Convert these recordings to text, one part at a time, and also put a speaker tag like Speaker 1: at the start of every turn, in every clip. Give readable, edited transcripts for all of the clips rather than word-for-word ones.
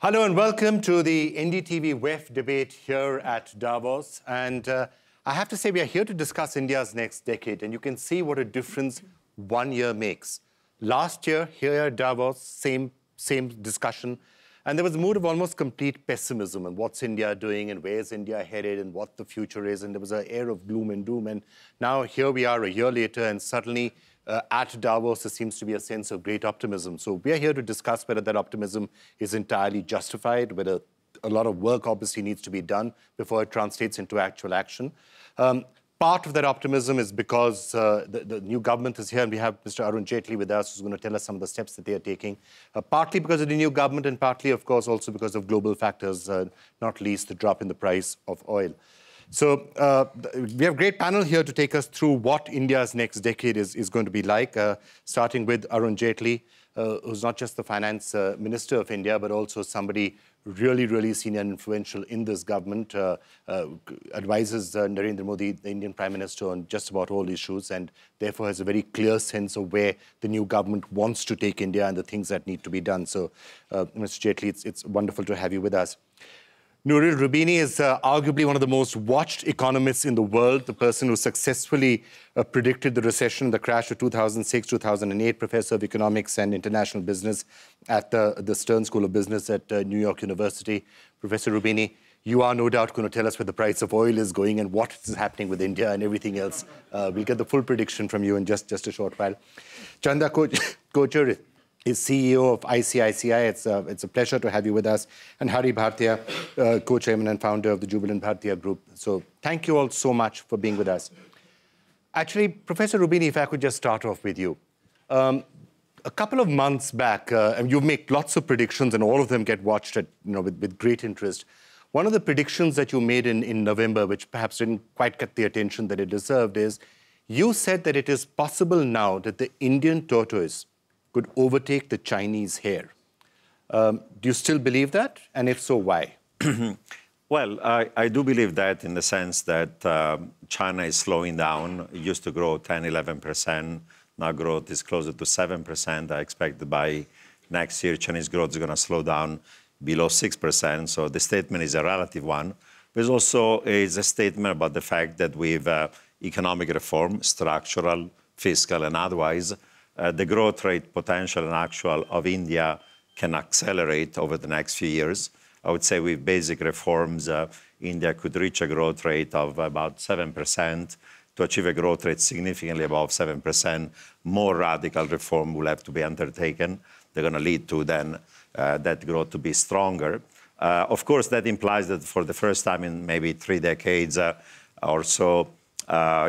Speaker 1: Hello and welcome to the NDTV WEF debate here at Davos. And I have to say we are here to discuss India's next decade. And you can see what a difference 1 year makes. Last year, here at Davos, same discussion. And there was a mood of almost complete pessimism and what's India doing and where's India headed and what the future is. And there was an air of gloom and doom. And now here we are a year later and suddenly at Davos, there seems to be a sense of great optimism. So we are here to discuss whether that optimism is entirely justified, whether a lot of work obviously needs to be done before it translates into actual action. Part of that optimism is because the new government is here, and we have Mr. Arun Jaitley with us, who's going to tell us some of the steps that they are taking, partly because of the new government and partly, of course, also because of global factors, not least the drop in the price of oil. So we have a great panel here to take us through what India's next decade is going to be like, starting with Arun Jaitley, who's not just the finance minister of India, but also somebody really senior and influential in this government, advises Narendra Modi, the Indian Prime Minister, on just about all issues, and therefore has a very clear sense of where the new government wants to take India and the things that need to be done. So, Mr. Jaitley, it's wonderful to have you with us. Nouriel Roubini is arguably one of the most watched economists in the world, the person who successfully predicted the recession, the crash of 2006, 2008, professor of economics and international business at the Stern School of Business at New York University. Professor Roubini, you are no doubt going to tell us where the price of oil is going and what is happening with India and everything else. We'll get the full prediction from you in just a short while. Chanda Kochhar is CEO of ICICI. It's a pleasure to have you with us. And Hari Bhartia, co-chairman and founder of the Jubilant Bhartia Group. So thank you all so much for being with us. Actually, Professor Roubini, if I could just start off with you. A couple of months back, and you make lots of predictions and all of them get watched with great interest. One of the predictions that you made in November, which perhaps didn't quite get the attention that it deserved, is you said that it is possible now that the Indian tortoise could overtake the Chinese hare. Do you still believe that? And if so, why?
Speaker 2: Well, I do believe that in the sense that China is slowing down. It used to grow 10, 11%. Now growth is closer to 7%. I expect that by next year, Chinese growth is going to slow down below 6%. So the statement is a relative one. But it also is a statement about the fact that with economic reform, structural, fiscal, and otherwise, the growth rate potential and actual of India can accelerate over the next few years. I would say with basic reforms, India could reach a growth rate of about 7%. To achieve a growth rate significantly above 7%, more radical reform will have to be undertaken. They're going to lead to then that growth to be stronger. Of course, that implies that for the first time in maybe 3 decades or so,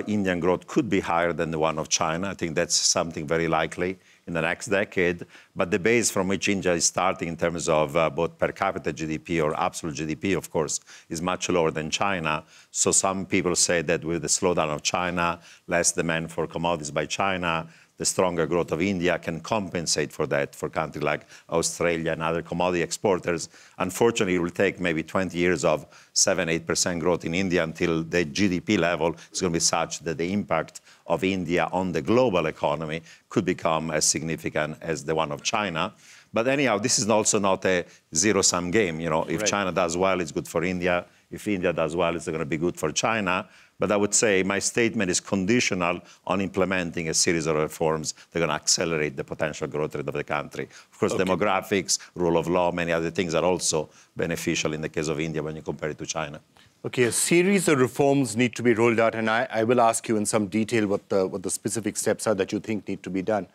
Speaker 2: Indian growth could be higher than the one of China. I think that's something very likely in the next decade. But the base from which India is starting in terms of both per capita GDP or absolute GDP, of course, is much lower than China. So some people say that with the slowdown of China, less demand for commodities by China, the stronger growth of India can compensate for that for countries like Australia and other commodity exporters. Unfortunately, it will take maybe 20 years of 7, 8% growth in India until the GDP level is going to be such that the impact of India on the global economy could become as significant as the one of China. But anyhow, this is also not a zero-sum game. You know, if China does well, it's good for India. If India does well, it's going to be good for China. But I would say my statement is conditional on implementing a series of reforms that are going to accelerate the potential growth rate of the country. Of course, demographics, rule of law, many other things are also beneficial in the case of India when you compare it to China.
Speaker 1: Okay, a series of reforms need to be rolled out, and I will ask you in some detail what the specific steps are that you think need to be done.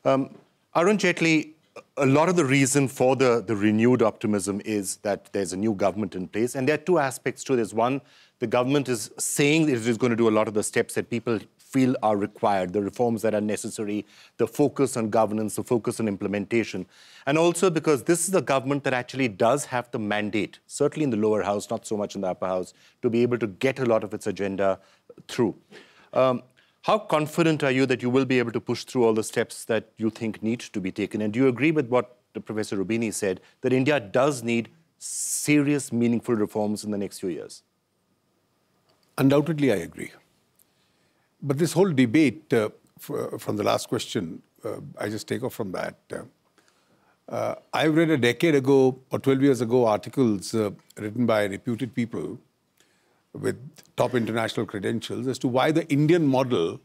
Speaker 1: Arun Jaitley, a lot of the reason for the renewed optimism is that there's a new government in place, and there are two aspects to this. One, the government is saying that it is going to do a lot of the steps that people feel are required, the reforms that are necessary, the focus on governance, the focus on implementation. And also because this is a government that actually does have the mandate, certainly in the lower house, not so much in the upper house, to be able to get a lot of its agenda through. How confident are you that you will be able to push through all the steps that you think need to be taken? And do you agree with what Professor Roubini said, that India does need serious, meaningful reforms in the next few years?
Speaker 3: Undoubtedly, I agree. But this whole debate from the last question, I just take off from that. I read a decade ago or 12 years ago articles written by reputed people with top international credentials as to why the Indian model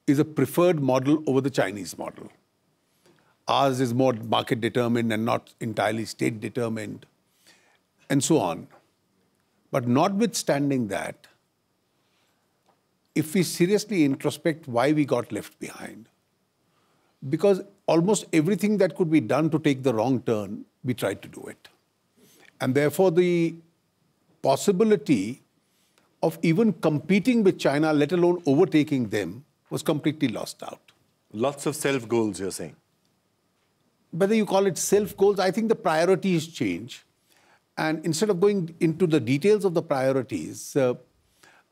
Speaker 3: is a preferred model over the Chinese model. Ours is more market determined and not entirely state determined, and so on. But notwithstanding that, if we seriously introspect why we got left behind, because almost everything that could be done to take the wrong turn, we tried to do it. And therefore, the possibility of even competing with China, let alone overtaking them, was completely lost out.
Speaker 1: Lots of self-goals, you're saying?
Speaker 3: Whether you call it self-goals, I think the priorities change. And instead of going into the details of the priorities,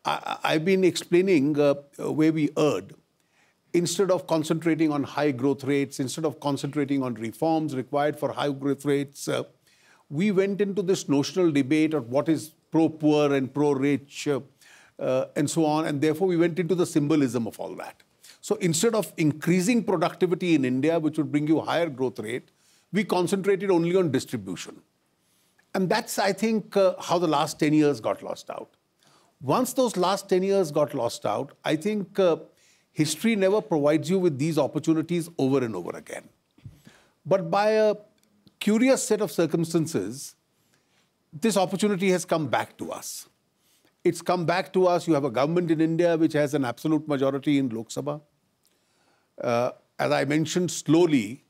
Speaker 3: I've been explaining where we erred. Instead of concentrating on high growth rates, instead of concentrating on reforms required for high growth rates, we went into this notional debate of what is pro-poor and pro-rich and so on. And therefore, we went into the symbolism of all that. So instead of increasing productivity in India, which would bring you higher growth rate, we concentrated only on distribution. And that's, I think, how the last 10 years got lost out. Once those last 10 years got lost out, I think history never provides you with these opportunities over and over again. But by a curious set of circumstances, this opportunity has come back to us. It's come back to us. You have a government in India which has an absolute majority in Lok Sabha. As I mentioned, slowly,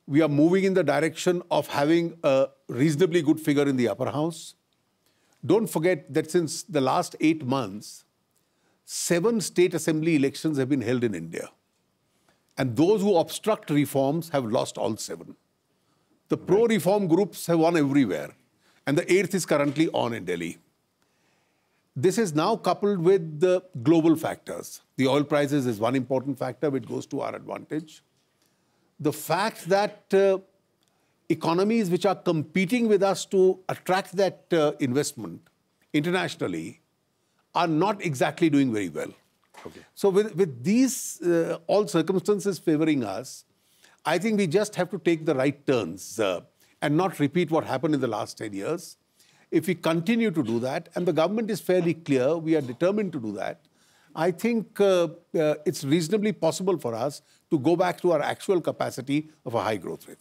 Speaker 3: we are moving in the direction of having a reasonably good figure in the upper house. Don't forget that since the last 8 months, 7 state assembly elections have been held in India. And those who obstruct reforms have lost all 7. The pro-reform groups have won everywhere. And the 8th is currently on in Delhi. This is now coupled with the global factors. The oil prices is one important factor which goes to our advantage. The fact that economies which are competing with us to attract that investment internationally are not exactly doing very well. Okay. So with these all circumstances favoring us, I think we just have to take the right turns and not repeat what happened in the last 10 years. If we continue to do that, and the government is fairly clear, we are determined to do that, I think it's reasonably possible for us to go back to our actual capacity of a high growth rate.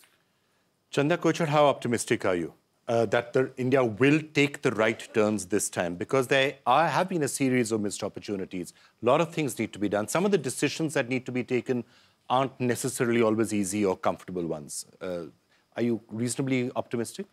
Speaker 1: Chanda Kochhar, how optimistic are you that India will take the right turns this time? Because there have been a series of missed opportunities. A lot of things need to be done. Some of the decisions that need to be taken aren't necessarily always easy or comfortable ones. Are you reasonably optimistic?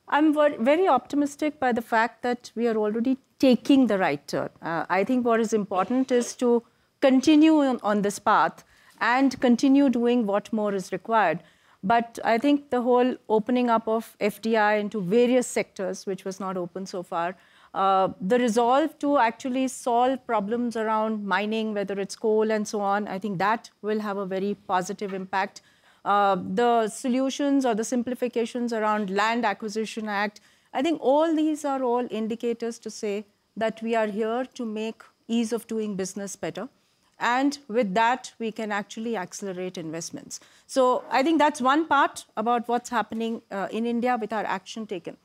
Speaker 4: I'm very optimistic by the fact that we are already taking the right turn. I think what is important is to continue on this path and continue doing what more is required. But I think the whole opening up of FDI into various sectors, which was not open so far, the resolve to actually solve problems around mining, whether it's coal and so on, I think that will have a very positive impact. The solutions or the simplifications around Land Acquisition Act, I think all these are all indicators to say that we are here to make ease of doing business better. And with that, we can actually accelerate investments. So I think that's one part about what's happening in India with our action taken.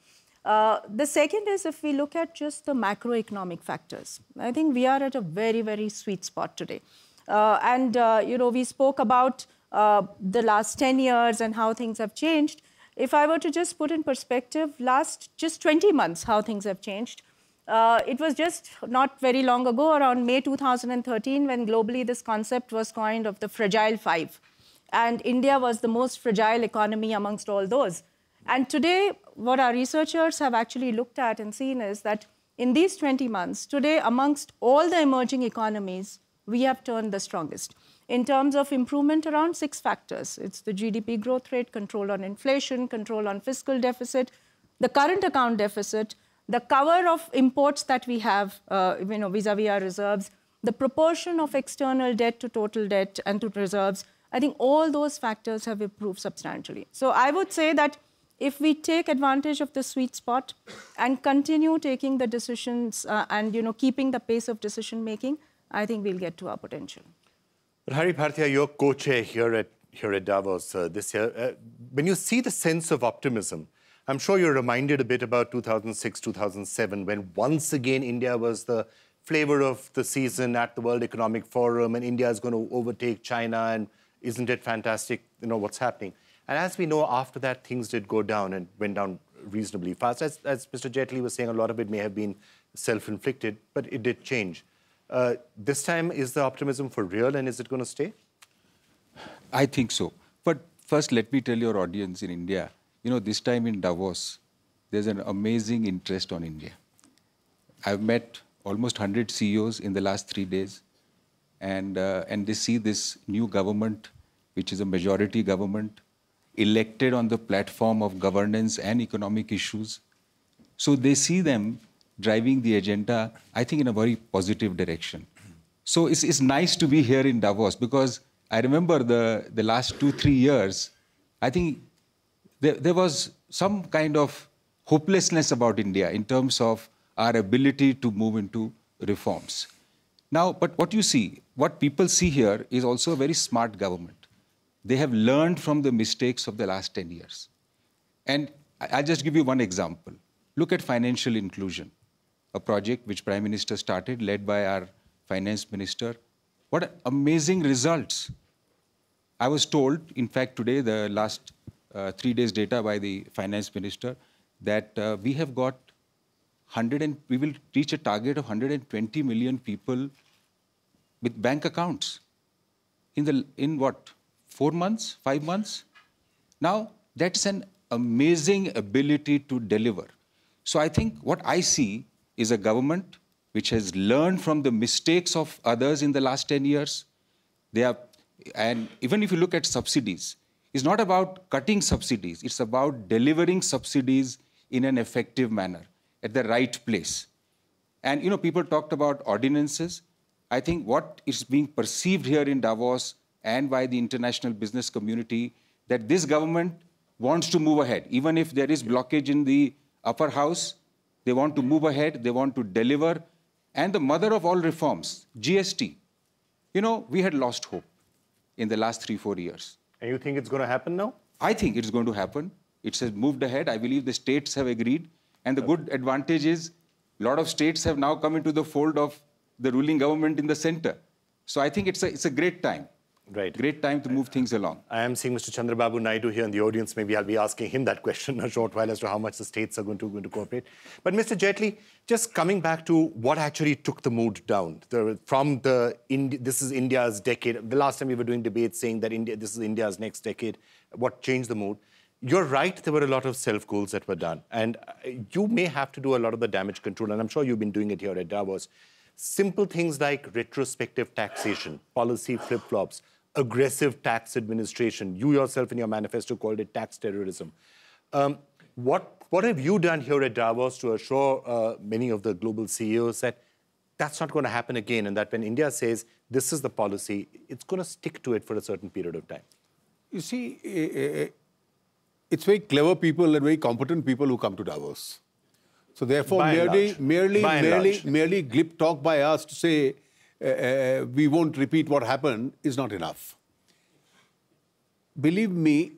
Speaker 4: The second is if we look at just the macroeconomic factors, I think we are at a very, very sweet spot today. We spoke about the last 10 years and how things have changed. If I were to just put in perspective, last just 20 months, how things have changed. It was just not very long ago, around May 2013, when globally this concept was coined of the fragile 5. And India was the most fragile economy amongst all those. And today, what our researchers have actually looked at and seen is that in these 20 months, today, amongst all the emerging economies, we have turned the strongest. In terms of improvement around 6 factors. It's the GDP growth rate, control on inflation, control on fiscal deficit, the current account deficit, the cover of imports that we have vis-a-vis our reserves, the proportion of external debt to total debt and to reserves. I think all those factors have improved substantially. So I would say that if we take advantage of the sweet spot and continue taking the decisions and keeping the pace of decision making, I think we'll get to our potential.
Speaker 1: Hari Bhartia, you're co-chair here at here at Davos this year. When you see the sense of optimism, I'm sure you're reminded a bit about 2006, 2007, when once again India was the flavor of the season at the World Economic Forum, and India is going to overtake China, and isn't it fantastic, what's happening? And as we know, after that, things did go down and went down reasonably fast. As Mr. Jaitley was saying, a lot of it may have been self-inflicted, but it did change. This time, is the optimism for real, and is it going to stay?
Speaker 5: I think so. But first, let me tell your audience in India, this time in Davos, there's an amazing interest on India. I've met almost 100 CEOs in the last 3 days, and they see this new government, which is a majority government, elected on the platform of governance and economic issues. So they see them driving the agenda, I think, in a very positive direction. So it's nice to be here in Davos, because I remember the last 2-3 years, I think there was some kind of hopelessness about India in terms of our ability to move into reforms. Now, but what people see here is also a very smart government. They have learned from the mistakes of the last 10 years. And I'll just give you one example. Look at financial inclusion, a project which Prime Minister started, led by our Finance Minister. What amazing results. I was told, in fact, today, the last 3 days data by the Finance Minister, that we have got we will reach a target of 120 million people with bank accounts in what, 4 months, 5 months? Now, that's an amazing ability to deliver. So I think what I see is a government which has learned from the mistakes of others in the last 10 years. And even if you look at subsidies, it's not about cutting subsidies. It's about delivering subsidies in an effective manner, at the right place. And, people talked about ordinances. I think what is being perceived here in Davos and by the international business community, that this government wants to move ahead. Even if there is blockage in the upper house, they want to move ahead, they want to deliver. And the mother of all reforms, GST. We had lost hope in the last 3-4 years.
Speaker 1: And you think it's going to happen now?
Speaker 5: I think it's going to happen. It has moved ahead. I believe the states have agreed. And the good advantage is a lot of states have now come into the fold of the ruling government in the center. So I think it's a great time.
Speaker 1: Right.
Speaker 5: Great time to move things along.
Speaker 1: I am seeing Mr. Chandrababu Naidu here in the audience. Maybe I'll be asking him that question in a short while as to how much the states are going to cooperate. But Mr. Jaitley, just coming back to what actually took the mood down, this is India's decade. The last time we were doing debates saying that this is India's next decade, what changed the mood? You're right, there were a lot of self-goals that were done. And you may have to do a lot of the damage control, and I'm sure you've been doing it here at Davos. Simple things like retrospective taxation, policy flip-flops, aggressive tax administration. You yourself in your manifesto called it tax terrorism. What have you done here at Davos to assure many of the global CEOs that that's not going to happen again, and that when India says this is the policy, it's going to stick to it for a certain period of time?
Speaker 3: You see, it's very clever people and very competent people who come to Davos. So therefore, merely glib talk by us to say we won't repeat what happened is not enough. Believe me,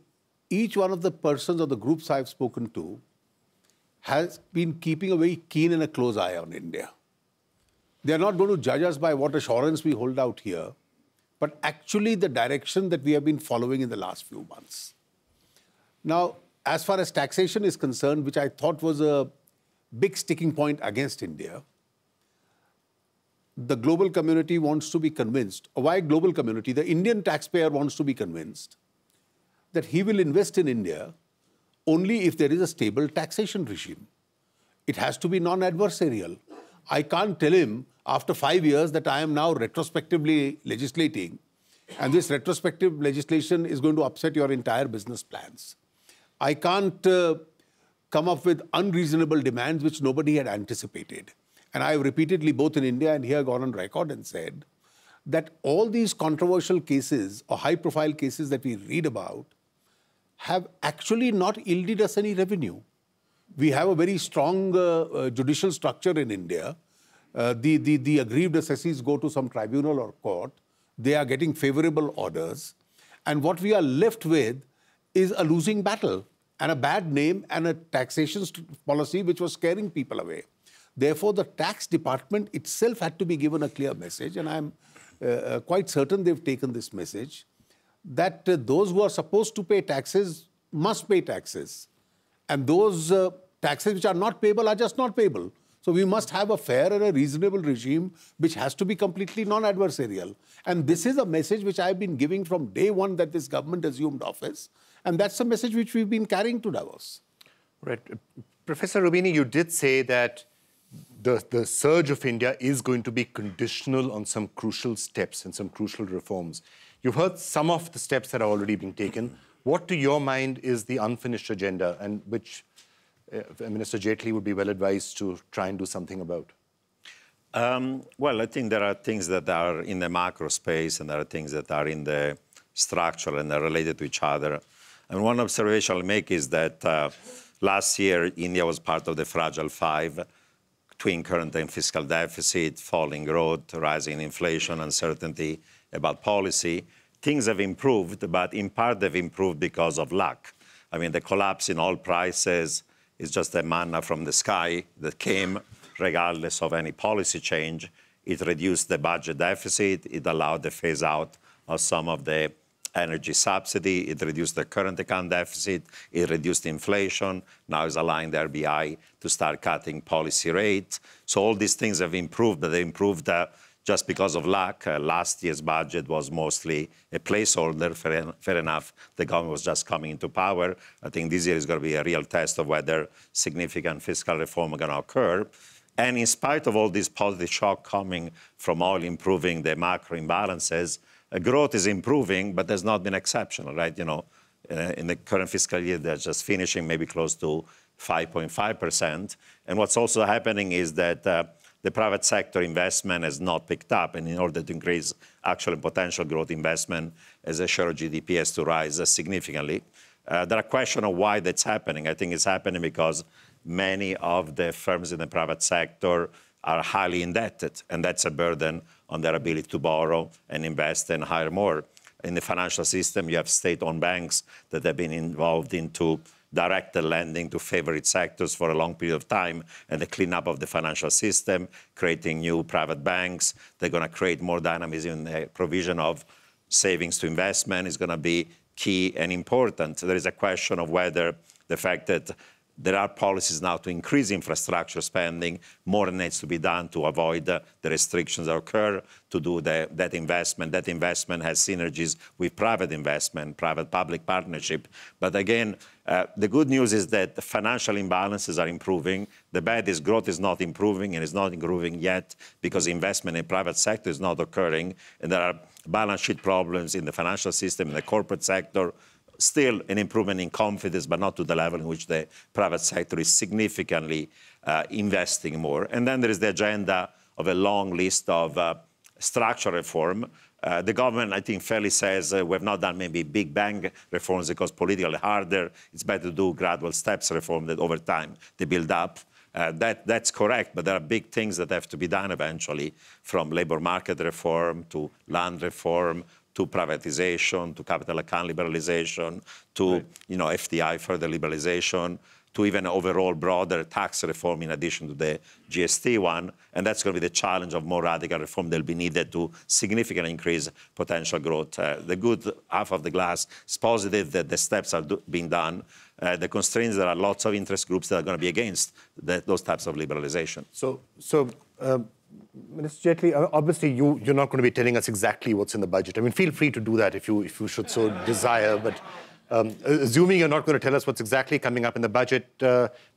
Speaker 3: each one of the persons or the groups I've spoken to has been keeping a very keen and a close eye on India. They're not going to judge us by what assurance we hold out here, but actually the direction that we have been following in the last few months. Now, as far as taxation is concerned, which I thought was a big sticking point against India, the global community wants to be convinced. Why global community? The Indian taxpayer wants to be convinced that he will invest in India only if there is a stable taxation regime. It has to be non-adversarial. I can't tell him after 5 years that I am now retrospectively legislating, and this retrospective legislation is going to upset your entire business plans. I can't come up with unreasonable demands which nobody had anticipated. And I have repeatedly, both in India and here, gone on record and said that all these controversial cases or high-profile cases that we read about have actually not yielded us any revenue. We have a very strong judicial structure in India. The aggrieved assessees go to some tribunal or court. They are getting favorable orders. And what we are left with is a losing battle and a bad name and a taxation policy which was scaring people away. Therefore, the tax department itself had to be given a clear message, and I'm quite certain they've taken this message, that those who are supposed to pay taxes must pay taxes. And those taxes which are not payable are just not payable. So we must have a fair and a reasonable regime which has to be completely non-adversarial. And this is a message which I've been giving from day one that this government assumed office. And that's the message which we've been carrying to Davos.
Speaker 1: Right. Professor Rubini, you did say that the surge of India is going to be conditional on some crucial steps and some crucial reforms. You've heard some of the steps that are already being taken. What, to your mind, is the unfinished agenda and which Minister Jaitley would be well advised to try and do something about?
Speaker 2: Well, I think there are things that are in the macro space and there are things that are in the structural and are related to each other. And one observation I'll make is that last year, India was part of the fragile five, between current and fiscal deficit, falling growth, rising inflation, uncertainty about policy. Things have improved, but in part they've improved because of luck. I mean, the collapse in oil prices is just a manna from the sky that came regardless of any policy change. It reduced the budget deficit. It allowed the phase out of some of the energy subsidy. It reduced the current account deficit. It reduced inflation. Now it's allowing the RBI to start cutting policy rates. So all these things have improved, but they improved just because of luck. Last year's budget was mostly a placeholder. Fair enough, the government was just coming into power. I think this year is going to be a real test of whether significant fiscal reform are going to occur. And in spite of all this positive shock coming from oil improving the macro imbalances, growth is improving, but there's not been exceptional, right? You know, in the current fiscal year, they're just finishing maybe close to 5.5%. And what's also happening is that the private sector investment has not picked up. And in order to increase actual and potential growth investment, as a share of GDP has to rise significantly. There are questions of why that's happening. I think it's happening because many of the firms in the private sector are highly indebted, and that's a burden on their ability to borrow and invest and hire more. In the financial system, you have state-owned banks that have been involved into directed lending to favorite sectors for a long period of time, and the cleanup of the financial system, creating new private banks. They're going to create more dynamism in the provision of savings to investment is going to be key and important. There is a question of whether the fact that there are policies now to increase infrastructure spending, more needs to be done to avoid the restrictions that occur, to do that investment. That investment has synergies with private investment, private-public partnership. But again, the good news is that the financial imbalances are improving. The bad is growth is not improving, and it's not improving yet because investment in private sector is not occurring. And there are balance sheet problems in the financial system, in the corporate sector. Still an improvement in confidence, but not to the level in which the private sector is significantly investing more. And then there is the agenda of a long list of structural reform. The government, I think, fairly says we have not done maybe big bang reforms because politically harder. It's better to do gradual steps reform that over time they build up. That's correct, but there are big things that have to be done eventually, from labor market reform to land reform, to privatization, to capital account liberalization, to FDI further liberalization, to even overall broader tax reform in addition to the GST one. And that's going to be the challenge of more radical reform that will be needed to significantly increase potential growth. The good half of the glass is positive that the steps are being done. The constraints, there are lots of interest groups that are going to be against those types of liberalization.
Speaker 1: Minister Jaitley, obviously you're not going to be telling us exactly what's in the budget. I mean, feel free to do that if you should so desire. But assuming you're not going to tell us what's exactly coming up in the budget,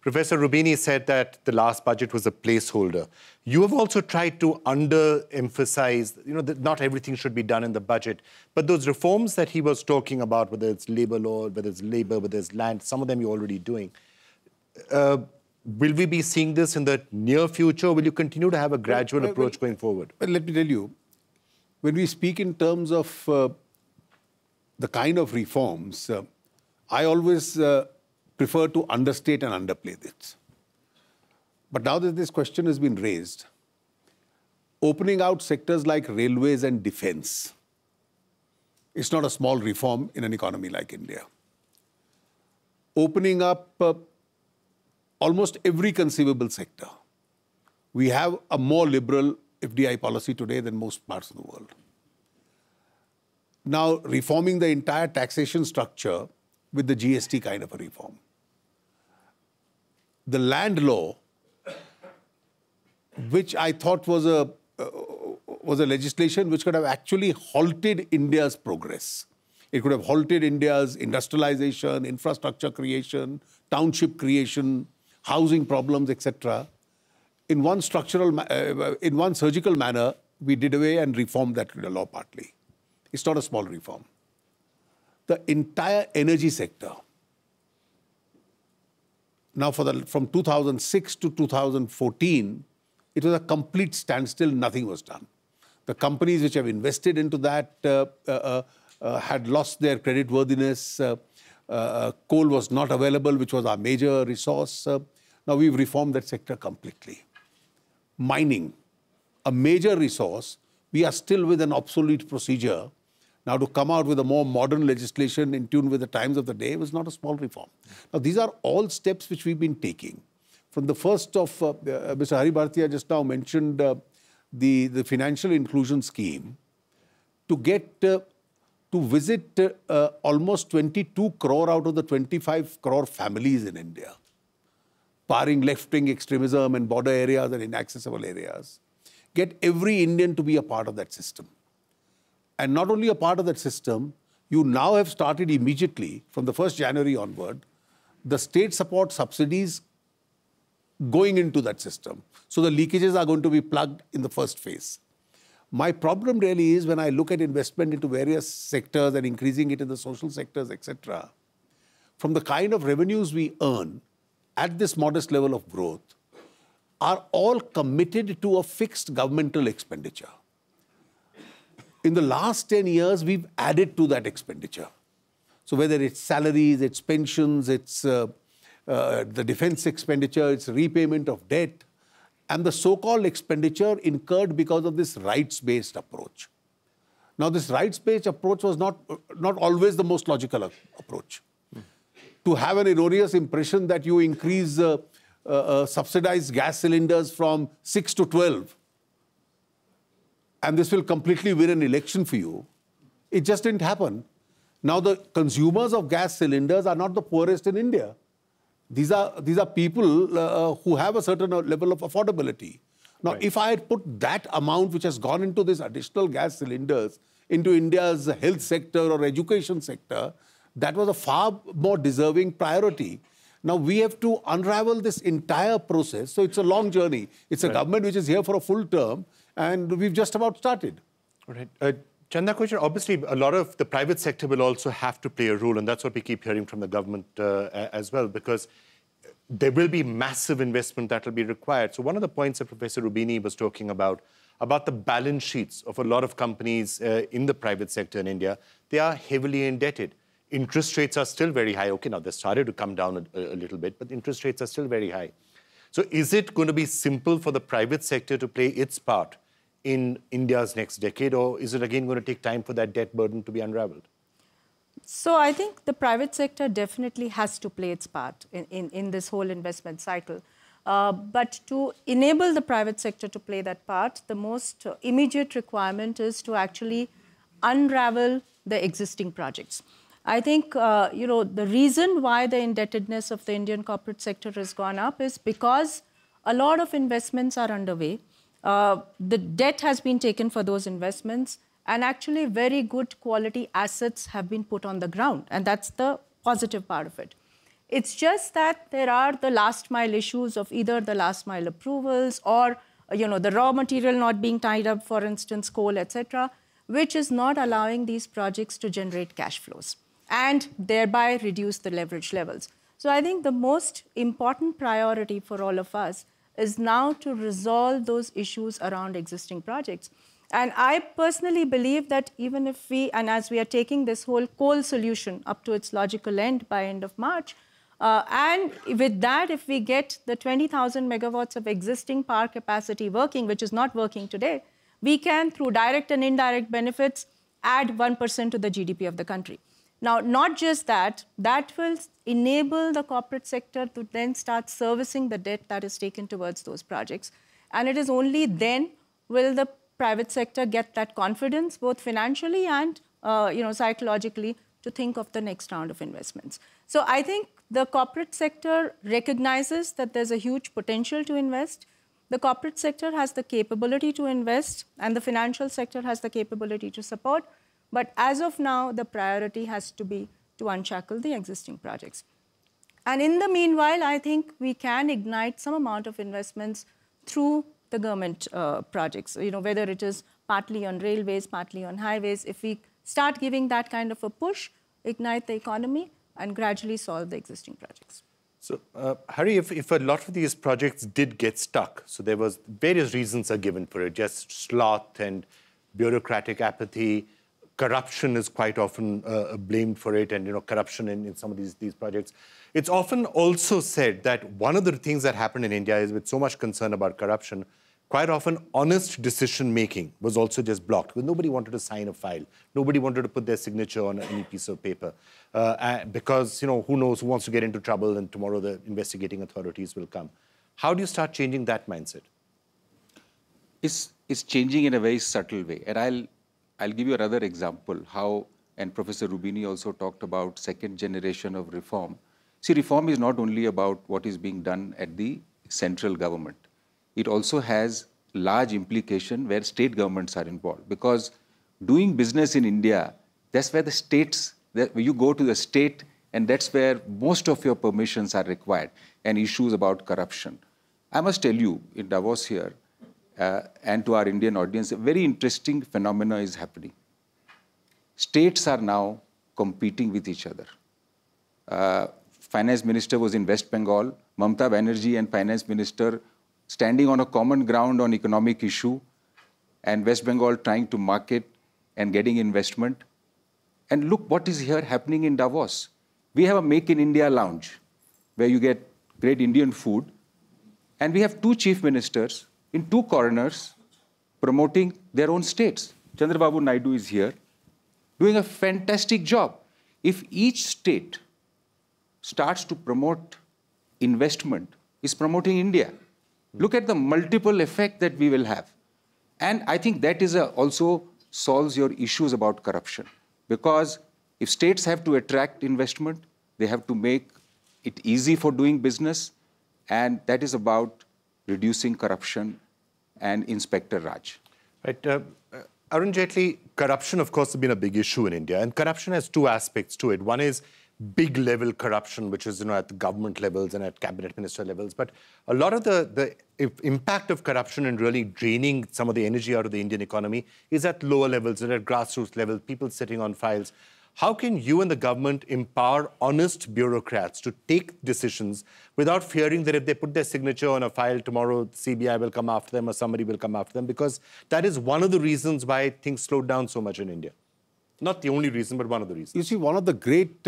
Speaker 1: Professor Rubini said that the last budget was a placeholder. You have also tried to underemphasize, that not everything should be done in the budget. But those reforms that he was talking about, whether it's labor law, whether it's labor, whether it's land, some of them you're already doing. Will we be seeing this in the near future, or will you continue to have a gradual approach going forward?
Speaker 3: Well, let me tell you, when we speak in terms of the kind of reforms, I always prefer to understate and underplay this. But now that this question has been raised, opening out sectors like railways and defense It's not a small reform in an economy like India. Opening up almost every conceivable sector. We have a more liberal FDI policy today than most parts of the world. Now, reforming the entire taxation structure with the GST kind of a reform. The land law, which I thought was a legislation which could have actually halted India's progress. It could have halted India's industrialization, infrastructure creation, township creation, housing problems, etc. In one surgical manner, we did away and reformed that law partly. It's not a small reform. The entire energy sector. Now, from 2006 to 2014, it was a complete standstill. Nothing was done. The companies which have invested into that had lost their creditworthiness. Coal was not available, which was our major resource. Now we've reformed that sector completely. Mining, a major resource, we are still with an obsolete procedure. Now to come out with a more modern legislation in tune with the times of the day was not a small reform. Now these are all steps which we've been taking. From the first of, Mr. Hari Bhartia just now mentioned the financial inclusion scheme, to get to visit almost 22 crore out of the 25 crore families in India, barring left-wing extremism and border areas and inaccessible areas. Get every Indian to be a part of that system. And not only a part of that system, you now have started immediately, from the 1st January onward, the state support subsidies going into that system. So the leakages are going to be plugged in the first phase. My problem really is when I look at investment into various sectors and increasing it in the social sectors, etc., from the kind of revenues we earn at this modest level of growth, are all committed to a fixed governmental expenditure. In the last 10 years, we've added to that expenditure. So whether it's salaries, it's pensions, it's the defense expenditure, it's repayment of debt, and the so-called expenditure incurred because of this rights-based approach. Now, this rights-based approach was not always the most logical approach. To have an erroneous impression that you increase subsidized gas cylinders from 6 to 12, and this will completely win an election for you, it just didn't happen. Now, the consumers of gas cylinders are not the poorest in India. These are people who have a certain level of affordability. Now, right, if I had put that amount which has gone into this additional gas cylinders into India's health sector or education sector, that was a far more deserving priority. Now, we have to unravel this entire process. So it's a long journey. It's a government which is here for a full term, and we've just about started.
Speaker 1: All right. Chanda Kochhar, obviously, a lot of the private sector will also have to play a role, and that's what we keep hearing from the government as well, because there will be massive investment that will be required. So one of the points that Professor Rubini was talking about the balance sheets of a lot of companies in the private sector in India, they are heavily indebted. Interest rates are still very high. Okay, now they've started to come down a little bit, but interest rates are still very high. So is it going to be simple for the private sector to play its part in India's next decade, or is it again going to take time for that debt burden to be unraveled?
Speaker 4: So I think the private sector definitely has to play its part in this whole investment cycle. But to enable the private sector to play that part, the most immediate requirement is to actually unravel the existing projects. I think, the reason why the indebtedness of the Indian corporate sector has gone up is because a lot of investments are underway. The debt has been taken for those investments, and actually very good quality assets have been put on the ground. And that's the positive part of it. It's just that there are the last mile issues of either the last mile approvals or, the raw material not being tied up, for instance, coal, etc., which is not allowing these projects to generate cash flows and thereby reduce the leverage levels. So I think the most important priority for all of us is now to resolve those issues around existing projects. And I personally believe that even if and as we are taking this whole coal solution up to its logical end by end of March, and with that, if we get the 20,000 megawatts of existing power capacity working, which is not working today, we can, through direct and indirect benefits, add 1% to the GDP of the country. Now, not just that, that will enable the corporate sector to then start servicing the debt that is taken towards those projects. And it is only then will the private sector get that confidence, both financially and psychologically, to think of the next round of investments. So I think the corporate sector recognizes that there's a huge potential to invest. The corporate sector has the capability to invest, and the financial sector has the capability to support. But as of now, the priority has to be to unshackle the existing projects. And in the meanwhile, I think we can ignite some amount of investments through the government projects, whether it is partly on railways, partly on highways. If we start giving that kind of a push, ignite the economy, and gradually solve the existing projects.
Speaker 1: So, Hari, if a lot of these projects did get stuck, so there was various reasons are given for it, just sloth and bureaucratic apathy, corruption is quite often blamed for it, and corruption in some of these projects. It's often also said that one of the things that happened in India is, with so much concern about corruption, quite often honest decision-making was also just blocked, because nobody wanted to sign a file. Nobody wanted to put their signature on any piece of paper, because, who knows who wants to get into trouble, and tomorrow the investigating authorities will come. How do you start changing that mindset?
Speaker 5: It's changing in a very subtle way. And I'll give you another example, how, and Professor Rubini also talked about second generation of reform. See, reform is not only about what is being done at the central government. It also has large implication where state governments are involved. Because doing business in India, that's where the states, you go to the state, and that's where most of your permissions are required, and issues about corruption. I must tell you, in Davos here, and to our Indian audience, a very interesting phenomena is happening. States are now competing with each other. Finance Minister was in West Bengal, Mamata Banerjee and Finance Minister standing on a common ground on economic issue, and West Bengal trying to market and getting investment. And look what is here happening in Davos. We have a Make in India lounge where you get great Indian food, and we have two chief ministers in two corners promoting their own states. Chandrababu Naidu is here doing a fantastic job. If each state starts to promote investment, is promoting India. Look at the multiple effect that we will have. And I think that is also solves your issues about corruption. Because if states have to attract investment, they have to make it easy for doing business. And that is about reducing corruption and Inspector Raj.
Speaker 1: Right. Arun Jaitley, corruption, of course, has been a big issue in India. And corruption has two aspects to it. One is big level corruption, which is at the government levels and at cabinet minister levels. But a lot of the impact of corruption in really draining some of the energy out of the Indian economy is at lower levels and at grassroots level, people sitting on files. How can you and the government empower honest bureaucrats to take decisions without fearing that if they put their signature on a file tomorrow, CBI will come after them or somebody will come after them? Because that is one of the reasons why things slowed down so much in India. Not the only reason, but one of the reasons.
Speaker 3: You see, one of the great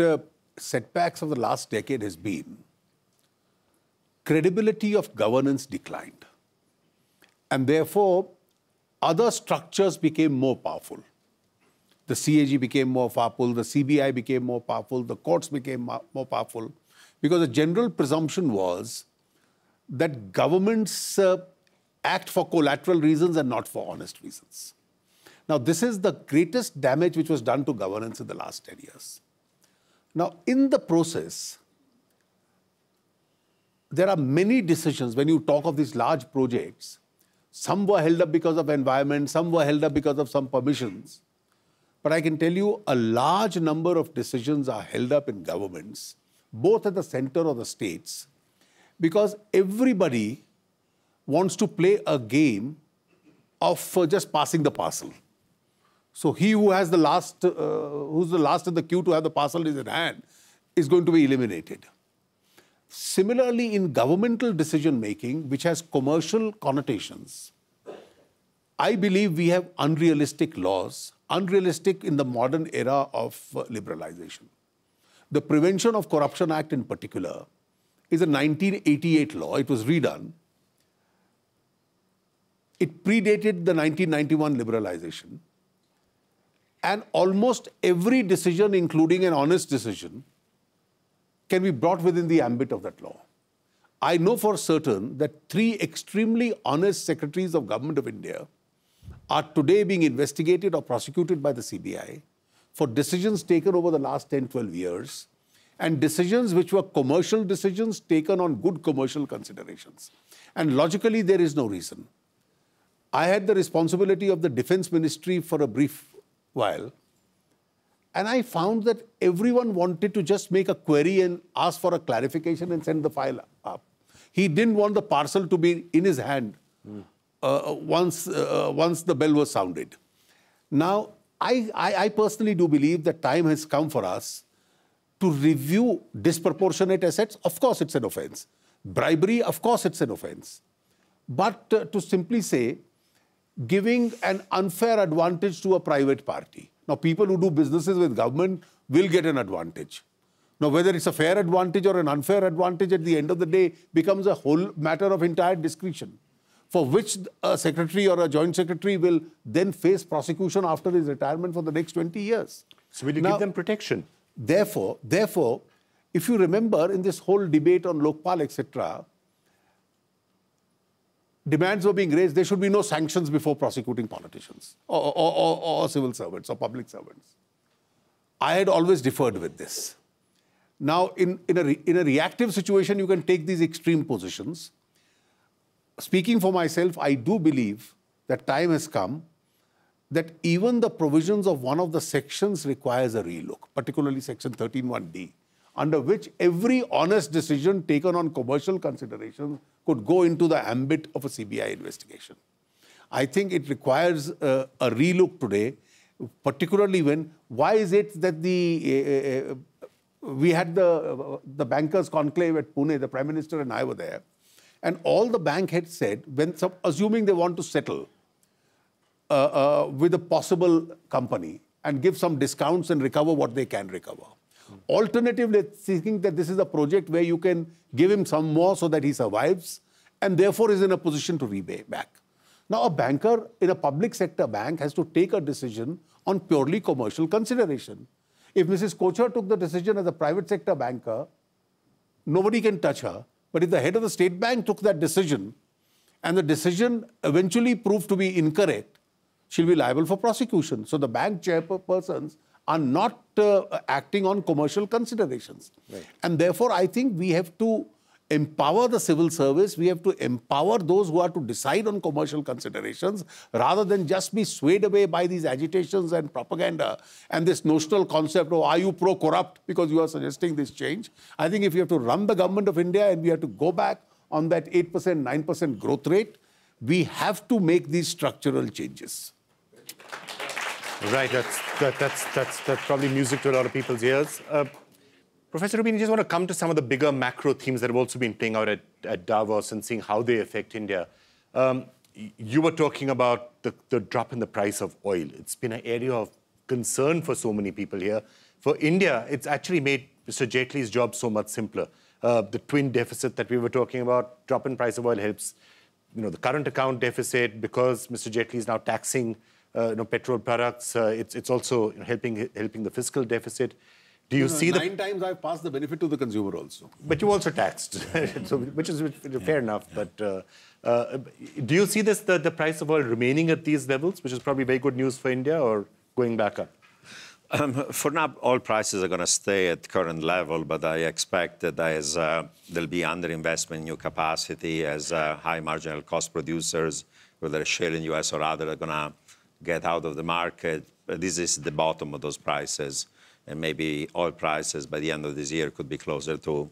Speaker 3: setbacks of the last decade has been credibility of governance declined. And therefore, other structures became more powerful. The CAG became more powerful, the CBI became more powerful, the courts became more powerful, because the general presumption was that governments act for collateral reasons and not for honest reasons. Now, this is the greatest damage which was done to governance in the last 10 years. Now, in the process, there are many decisions. When you talk of these large projects, some were held up because of environment, some were held up because of some permissions. But I can tell you a large number of decisions are held up in governments, both at the center or the states, because everybody wants to play a game of just passing the parcel. So he who has the last, who's the last in the queue to have the parcel in his hand is going to be eliminated. Similarly, in governmental decision-making, which has commercial connotations, I believe we have unrealistic laws, unrealistic in the modern era of liberalization. The Prevention of Corruption Act in particular is a 1988 law. It was redone. It predated the 1991 liberalization. And almost every decision, including an honest decision, can be brought within the ambit of that law. I know for certain that 3 extremely honest secretaries of Government of India are today being investigated or prosecuted by the CBI for decisions taken over the last 10, 12 years, and decisions which were commercial decisions taken on good commercial considerations. And logically, there is no reason. I had the responsibility of the Defense Ministry for a brief while, and I found that everyone wanted to just make a query and ask for a clarification and send the file up. He didn't want the parcel to be in his hand once the bell was sounded. Now, I personally do believe that time has come for us to review disproportionate assets. Of course, it's an offense. Bribery, of course, it's an offense. But to simply say, giving an unfair advantage to a private party. Now, people who do businesses with government will get an advantage. Now, whether it's a fair advantage or an unfair advantage at the end of the day becomes a whole matter of entire discretion, for which a secretary or a joint secretary will then face prosecution after his retirement for the next 20 years.
Speaker 1: So will you give them protection?
Speaker 3: Therefore, if you remember in this whole debate on Lokpal, etc., demands were being raised, there should be no sanctions before prosecuting politicians or civil servants or public servants. I had always differed with this. Now, in a reactive situation, you can take these extreme positions. Speaking for myself, I do believe that time has come that even the provisions of one of the sections requires a relook, particularly section 13(1)(d), under which every honest decision taken on commercial considerations could go into the ambit of a CBI investigation. I think it requires a relook today, particularly when, why is it that we had the bankers' conclave at Pune, the Prime Minister and I were there, and all the bank heads said, assuming they want to settle with a possible company and give some discounts and recover what they can recover. Alternatively, thinking that this is a project where you can give him some more so that he survives and therefore is in a position to repay back. Now, a banker in a public sector bank has to take a decision on purely commercial consideration. If Mrs. Kochhar took the decision as a private sector banker, nobody can touch her. But if the head of the state bank took that decision and the decision eventually proved to be incorrect, she'll be liable for prosecution. So the bank chairpersons are not acting on commercial considerations. Right. And therefore, I think we have to empower the civil service. We have to empower those who are to decide on commercial considerations rather than just be swayed away by these agitations and propaganda and this notional concept of, are you pro-corrupt because you are suggesting this change? I think if you have to run the Government of India and we have to go back on that 8%, 9% growth rate, we have to make these structural changes.
Speaker 1: Right, that's probably music to a lot of people's ears. Professor Rubin, I just want to come to some of the bigger macro themes that have also been playing out at Davos and seeing how they affect India. You were talking about the drop in the price of oil. It's been an area of concern for so many people here. For India, it's actually made Mr. Jaitley's job so much simpler. The twin deficit that we were talking about, drop in price of oil helps, the current account deficit, because Mr. Jaitley is now taxing petrol products. It's also helping the fiscal deficit. Do you see
Speaker 3: 9 times I've passed the benefit to the consumer also.
Speaker 1: But you also taxed, so, which is fair enough. But do you see the price of oil remaining at these levels, which is probably very good news for India, or going back up?
Speaker 2: For now, oil prices are going to stay at current level, but I expect that as there'll be underinvestment in new capacity, as high marginal cost producers, whether shale in the US or other, are going to get out of the market. This is the bottom of those prices. And maybe oil prices by the end of this year could be closer to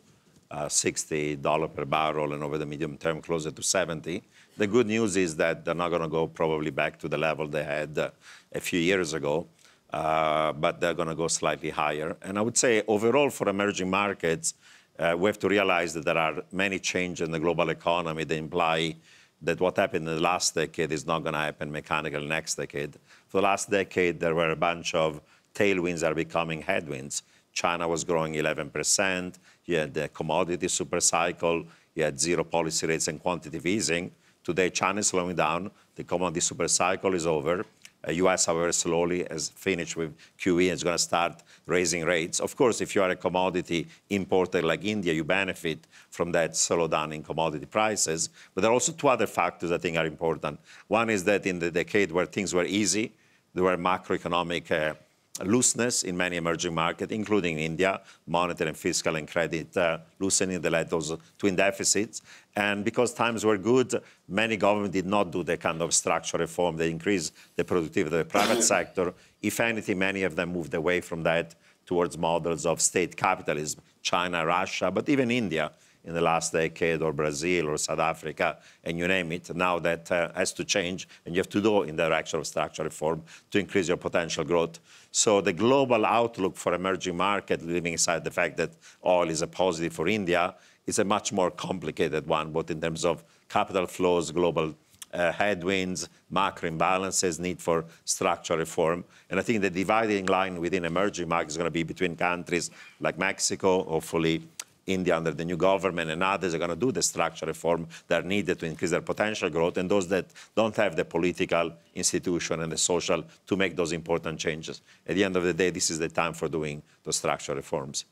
Speaker 2: $60 per barrel, and over the medium term, closer to 70. The good news is that they're not going to go probably back to the level they had a few years ago, but they're going to go slightly higher. And I would say overall for emerging markets, we have to realize that there are many changes in the global economy that imply that what happened in the last decade is not going to happen mechanically next decade. For the last decade, there were a bunch of tailwinds that are becoming headwinds. China was growing 11%. You had the commodity super cycle. You had zero policy rates and quantitative easing. Today, China is slowing down. The commodity super cycle is over. U.S., however, slowly has finished with QE and is going to start raising rates. Of course, if you are a commodity importer like India, you benefit from that slowdown in commodity prices. But there are also two other factors I think are important. One is that in the decade where things were easy, there were macroeconomic looseness in many emerging markets, including India, monetary and fiscal and credit loosening that led those twin deficits. And because times were good, many governments did not do the kind of structural reform that increased the productivity of the private sector. If anything, many of them moved away from that towards models of state capitalism, China, Russia, but even India in the last decade, or Brazil, or South Africa, and you name it. Now that has to change, and you have to go in the direction of structural reform to increase your potential growth. So the global outlook for emerging markets, leaving aside the fact that oil is a positive for India, is a much more complicated one, both in terms of capital flows, global headwinds, macro imbalances, need for structural reform. And I think the dividing line within emerging markets is going to be between countries like Mexico, hopefully India under the new government, and others are going to do the structural reform that are needed to increase their potential growth, and those that don't have the political institution and the social to make those important changes. At the end of the day, this is the time for doing those structural reforms.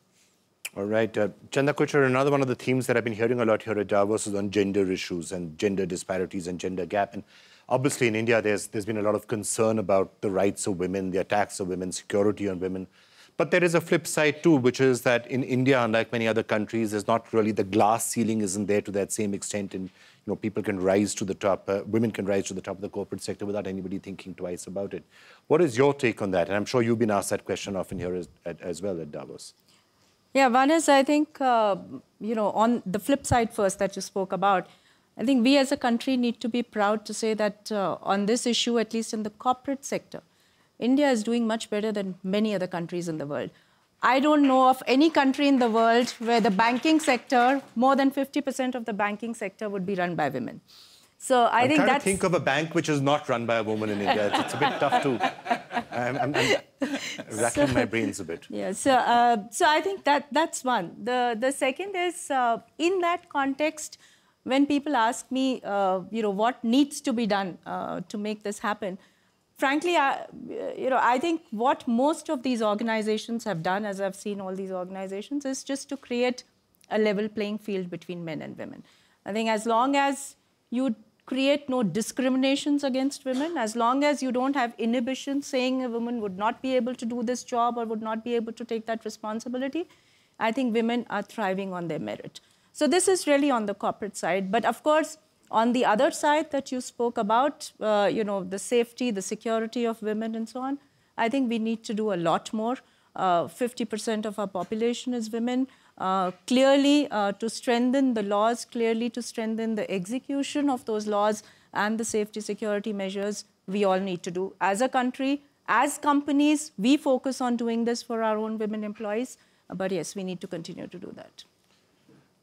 Speaker 1: All right. Chanda Kochhar, another one of the themes that I've been hearing a lot here at Davos is on gender issues and gender disparities and gender gap. And obviously in India, there's been a lot of concern about the rights of women, the attacks of women, security on women. But there is a flip side too, which is that in India, unlike many other countries, there's not really, the glass ceiling isn't there to that same extent. And people can rise to the top, women can rise to the top of the corporate sector without anybody thinking twice about it. What is your take on that? And I'm sure you've been asked that question often here as well at Davos.
Speaker 4: Yeah, one is, I think, on the flip side first that you spoke about, I think we as a country need to be proud to say that on this issue, at least in the corporate sector, India is doing much better than many other countries in the world. I don't know of any country in the world where the banking sector, more than 50% of the banking sector would be run by women. So I think that's... I'm
Speaker 1: trying to think of a bank which is not run by a woman in India. It's a bit tough to... I'm rattling my brains a bit.
Speaker 4: Yeah, so I think that's one. The second is, in that context, when people ask me, what needs to be done to make this happen, frankly, I think what most of these organizations have done, as I've seen all these organizations, is just to create a level playing field between men and women. I think as long as you create no discriminations against women, as long as you don't have inhibitions saying a woman would not be able to do this job or would not be able to take that responsibility, I think women are thriving on their merit. So this is really on the corporate side. But of course, on the other side that you spoke about, the safety, the security of women and so on, I think we need to do a lot more. 50% of our population is women. Clearly, to strengthen the laws, clearly to strengthen the execution of those laws and the safety security measures, we all need to do. As a country, as companies, we focus on doing this for our own women employees. But yes, we need to continue to do that.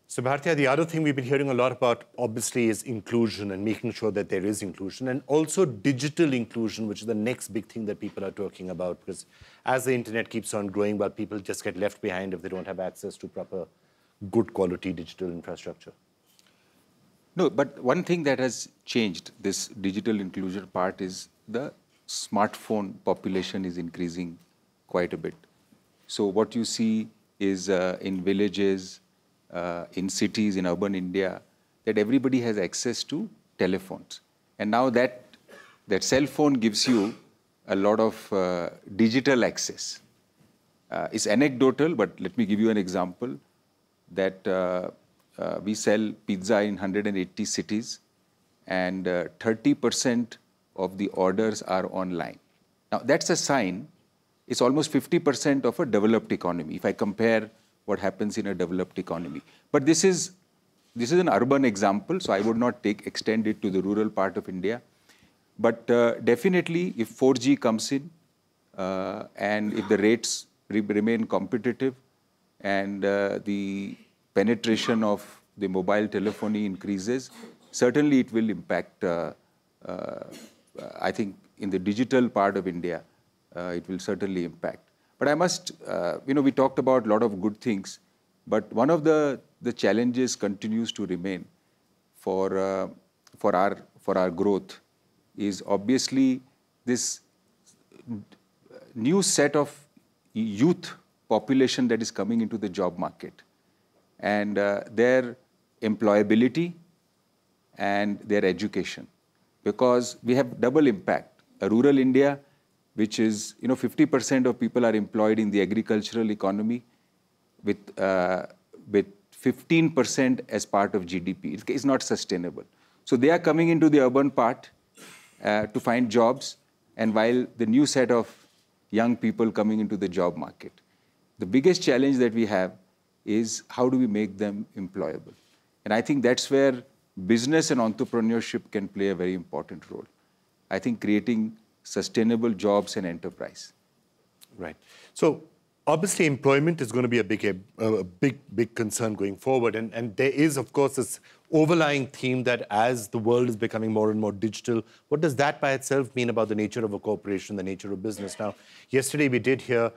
Speaker 1: So, Bhartiya, the other thing we've been hearing a lot about, obviously, is inclusion and making sure that there is inclusion, and also digital inclusion, which is the next big thing that people are talking about. Because as the internet keeps on growing, well, people just get left behind if they don't have access to proper, good quality digital infrastructure.
Speaker 5: No, but one thing that has changed this digital inclusion part is the smartphone population is increasing quite a bit. So what you see is in villages, in cities, in urban India, that everybody has access to telephones. And now that cell phone gives you a lot of digital access. It's anecdotal, but let me give you an example that we sell pizza in 180 cities, and 30% of the orders are online. Now, that's a sign. It's almost 50% of a developed economy, if I compare what happens in a developed economy. But this is an urban example, so I would not extend it to the rural part of India. But definitely, if 4G comes in, and if the rates remain competitive, and the penetration of the mobile telephony increases, certainly it will impact, I think, in the digital part of India, it will certainly impact. But I must, we talked about a lot of good things, but one of the challenges continues to remain for our growth is obviously this new set of youth population that is coming into the job market, and their employability and their education, because we have double impact. A rural India, which is, 50% of people are employed in the agricultural economy with 15% as part of GDP. It's not sustainable. So they are coming into the urban part to find jobs, and while the new set of young people coming into the job market. The biggest challenge that we have is how do we make them employable? And I think that's where business and entrepreneurship can play a very important role. I think creating sustainable jobs and enterprise.
Speaker 1: Right. So obviously employment is going to be a big concern going forward. And there is, of course, this overlying theme that as the world is becoming more and more digital, what does that by itself mean about the nature of a corporation, the nature of business? Now, yesterday we did hear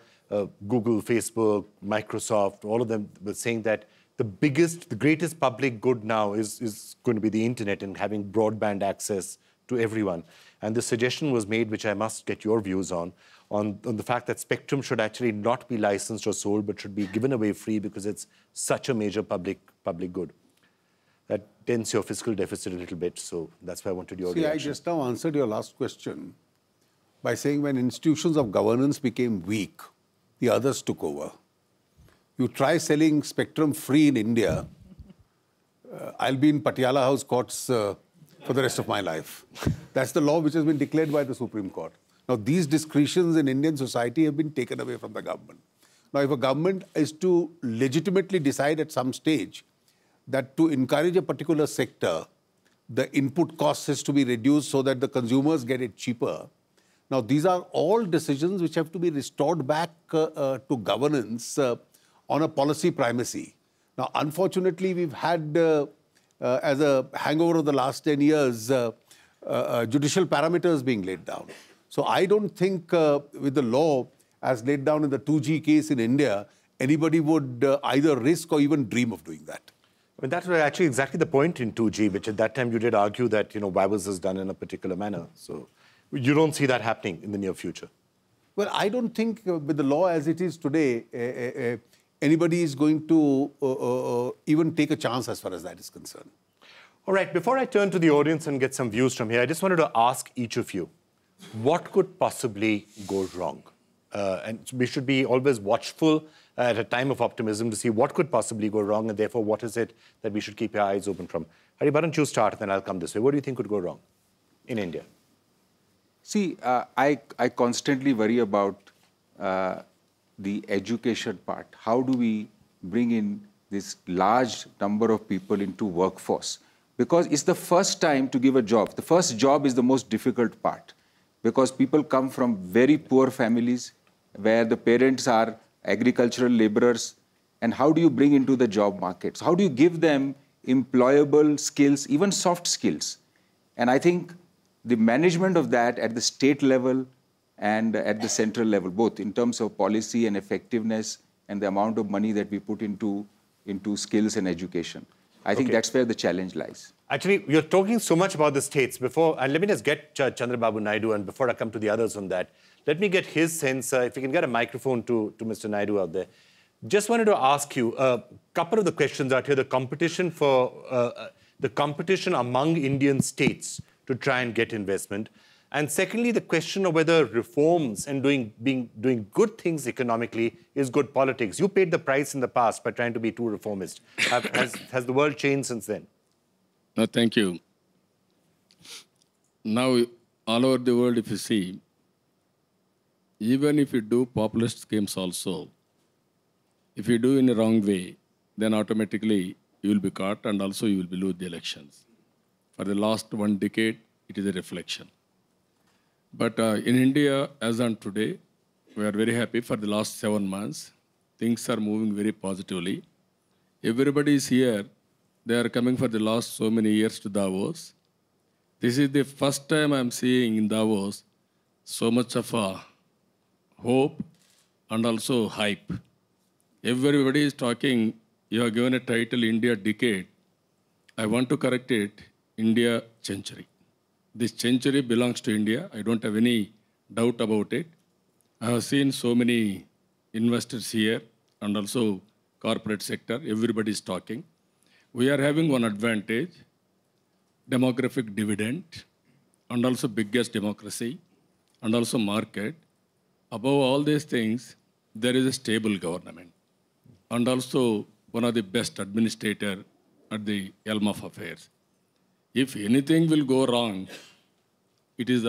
Speaker 1: Google, Facebook, Microsoft, all of them were saying that the greatest public good now is going to be the internet and having broadband access to everyone. And the suggestion was made, which I must get your views on the fact that spectrum should actually not be licensed or sold, but should be given away free because it's such a major public good. That dents your fiscal deficit a little bit, so that's why I wanted your reaction.
Speaker 3: I just now answered your last question by saying when institutions of governance became weak, the others took over. You try selling spectrum free in India, I'll be in Patiala House courts for the rest of my life. That's the law which has been declared by the Supreme Court. Now, these discretions in Indian society have been taken away from the government. Now, if a government is to legitimately decide at some stage that to encourage a particular sector, the input cost has to be reduced so that the consumers get it cheaper. Now, these are all decisions which have to be restored back to governance on a policy primacy. Now, unfortunately, we've had, as a hangover of the last 10 years, judicial parameters being laid down. So I don't think with the law as laid down in the 2G case in India, anybody would either risk or even dream of doing that.
Speaker 1: I mean, that was actually exactly the point in 2G, which at that time you did argue that, Davos is done in a particular manner. So you don't see that happening in the near future?
Speaker 3: Well, I don't think with the law as it is today, anybody is going to even take a chance as far as that is concerned.
Speaker 1: All right, before I turn to the audience and get some views from here, I just wanted to ask each of you, what could possibly go wrong? And we should be always watchful at a time of optimism to see what could possibly go wrong, and therefore what is it that we should keep our eyes open from. Hari, why don't you start, and then I'll come this way. What do you think could go wrong in India?
Speaker 5: See, I constantly worry about the education part. How do we bring in this large number of people into workforce? Because it's the first time to give a job. The first job is the most difficult part, because people come from very poor families where the parents are agricultural laborers. And how do you bring into the job markets? How do you give them employable skills, even soft skills? And I think the management of that at the state level and at the central level, both in terms of policy and effectiveness and the amount of money that we put into skills and education. I think that's where the challenge lies.
Speaker 1: Actually, you're talking so much about the states before, and let me just get Chandrababu Naidu, and before I come to the others on that, let me get his sense, if you can get a microphone to Mr. Naidu out there. Just wanted to ask you, a couple of the questions out here, the competition among Indian states to try and get investment. And secondly, the question of whether reforms and doing good things economically is good politics. You paid the price in the past by trying to be too reformist. Has the world changed since then?
Speaker 6: No, thank you. Now, all over the world, if you see, even if you do populist schemes also, if you do in the wrong way, then automatically you will be caught and also you will lose the elections. For the last 1 decade, it is a reflection. But in India, as on today, we are very happy. For the last 7 months, things are moving very positively. Everybody is here. They are coming for the last so many years to Davos. This is the first time I'm seeing in Davos so much of hope and also hype. Everybody is talking. You have given a title, India Decade. I want to correct it, India Century. This century belongs to India. I don't have any doubt about it. I have seen so many investors here and also corporate sector, everybody is talking. We are having one advantage, demographic dividend, and also biggest democracy, and also market. Above all these things, there is a stable government, and also one of the best administrator at the helm of affairs. If anything will go wrong, it is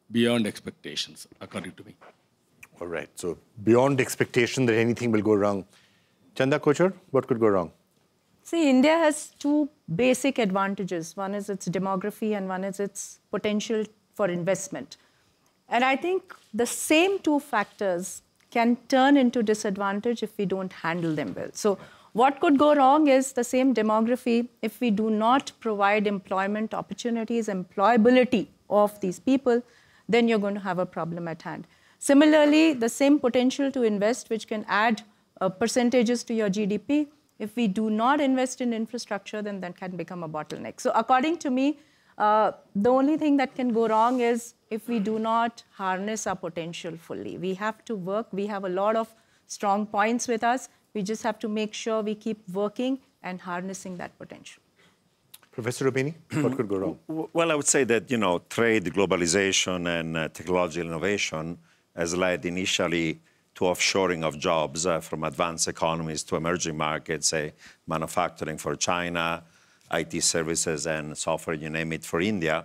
Speaker 6: beyond expectations, according to me.
Speaker 1: All right. So beyond expectation that anything will go wrong. Chanda Kochar, what could go wrong?
Speaker 4: See, India has two basic advantages. One is its demography and one is its potential for investment. And I think the same two factors can turn into disadvantage if we don't handle them well. So what could go wrong is the same demography. If we do not provide employment opportunities, employability of these people, then you're going to have a problem at hand. Similarly, the same potential to invest, which can add percentages to your GDP, if we do not invest in infrastructure, then that can become a bottleneck. So according to me, the only thing that can go wrong is if we do not harness our potential fully. We have to work. We have a lot of strong points with us. We just have to make sure we keep working and harnessing that potential.
Speaker 1: Professor Rubini, what could go wrong?
Speaker 2: Well, I would say that, trade, globalization, and technological innovation has led initially to offshoring of jobs from advanced economies to emerging markets, say manufacturing for China, IT services and software, you name it, for India.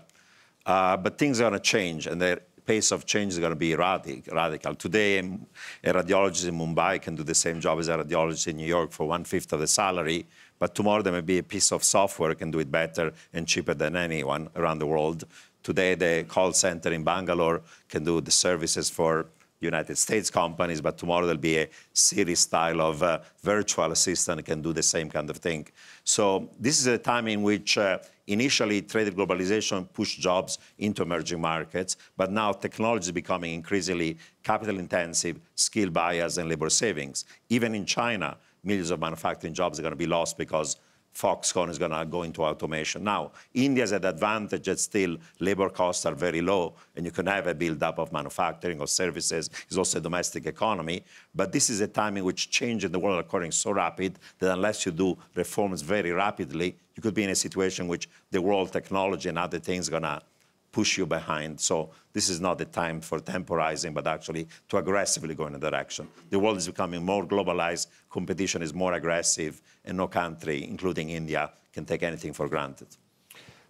Speaker 2: But things are going to change, and the pace of change is going to be radical. Today, a radiologist in Mumbai can do the same job as a radiologist in New York for 1/5 of the salary, but tomorrow there may be a piece of software that can do it better and cheaper than anyone around the world. Today, the call center in Bangalore can do the services for United States companies, but tomorrow there'll be a Siri style of virtual assistant that can do the same kind of thing. So this is a time in which initially trade and globalization pushed jobs into emerging markets, but now technology is becoming increasingly capital intensive, skill bias and labor savings. Even in China, millions of manufacturing jobs are going to be lost because Foxconn is going to go into automation. Now, India has an advantage that still labor costs are very low, and you can have a build-up of manufacturing or services. It's also a domestic economy. But this is a time in which change in the world is occurring so rapid that unless you do reforms very rapidly, you could be in a situation in which the world technology and other things are going to push you behind. So this is not the time for temporizing, but actually to aggressively go in a direction. The world is becoming more globalized, competition is more aggressive, and no country, including India, can take anything for granted.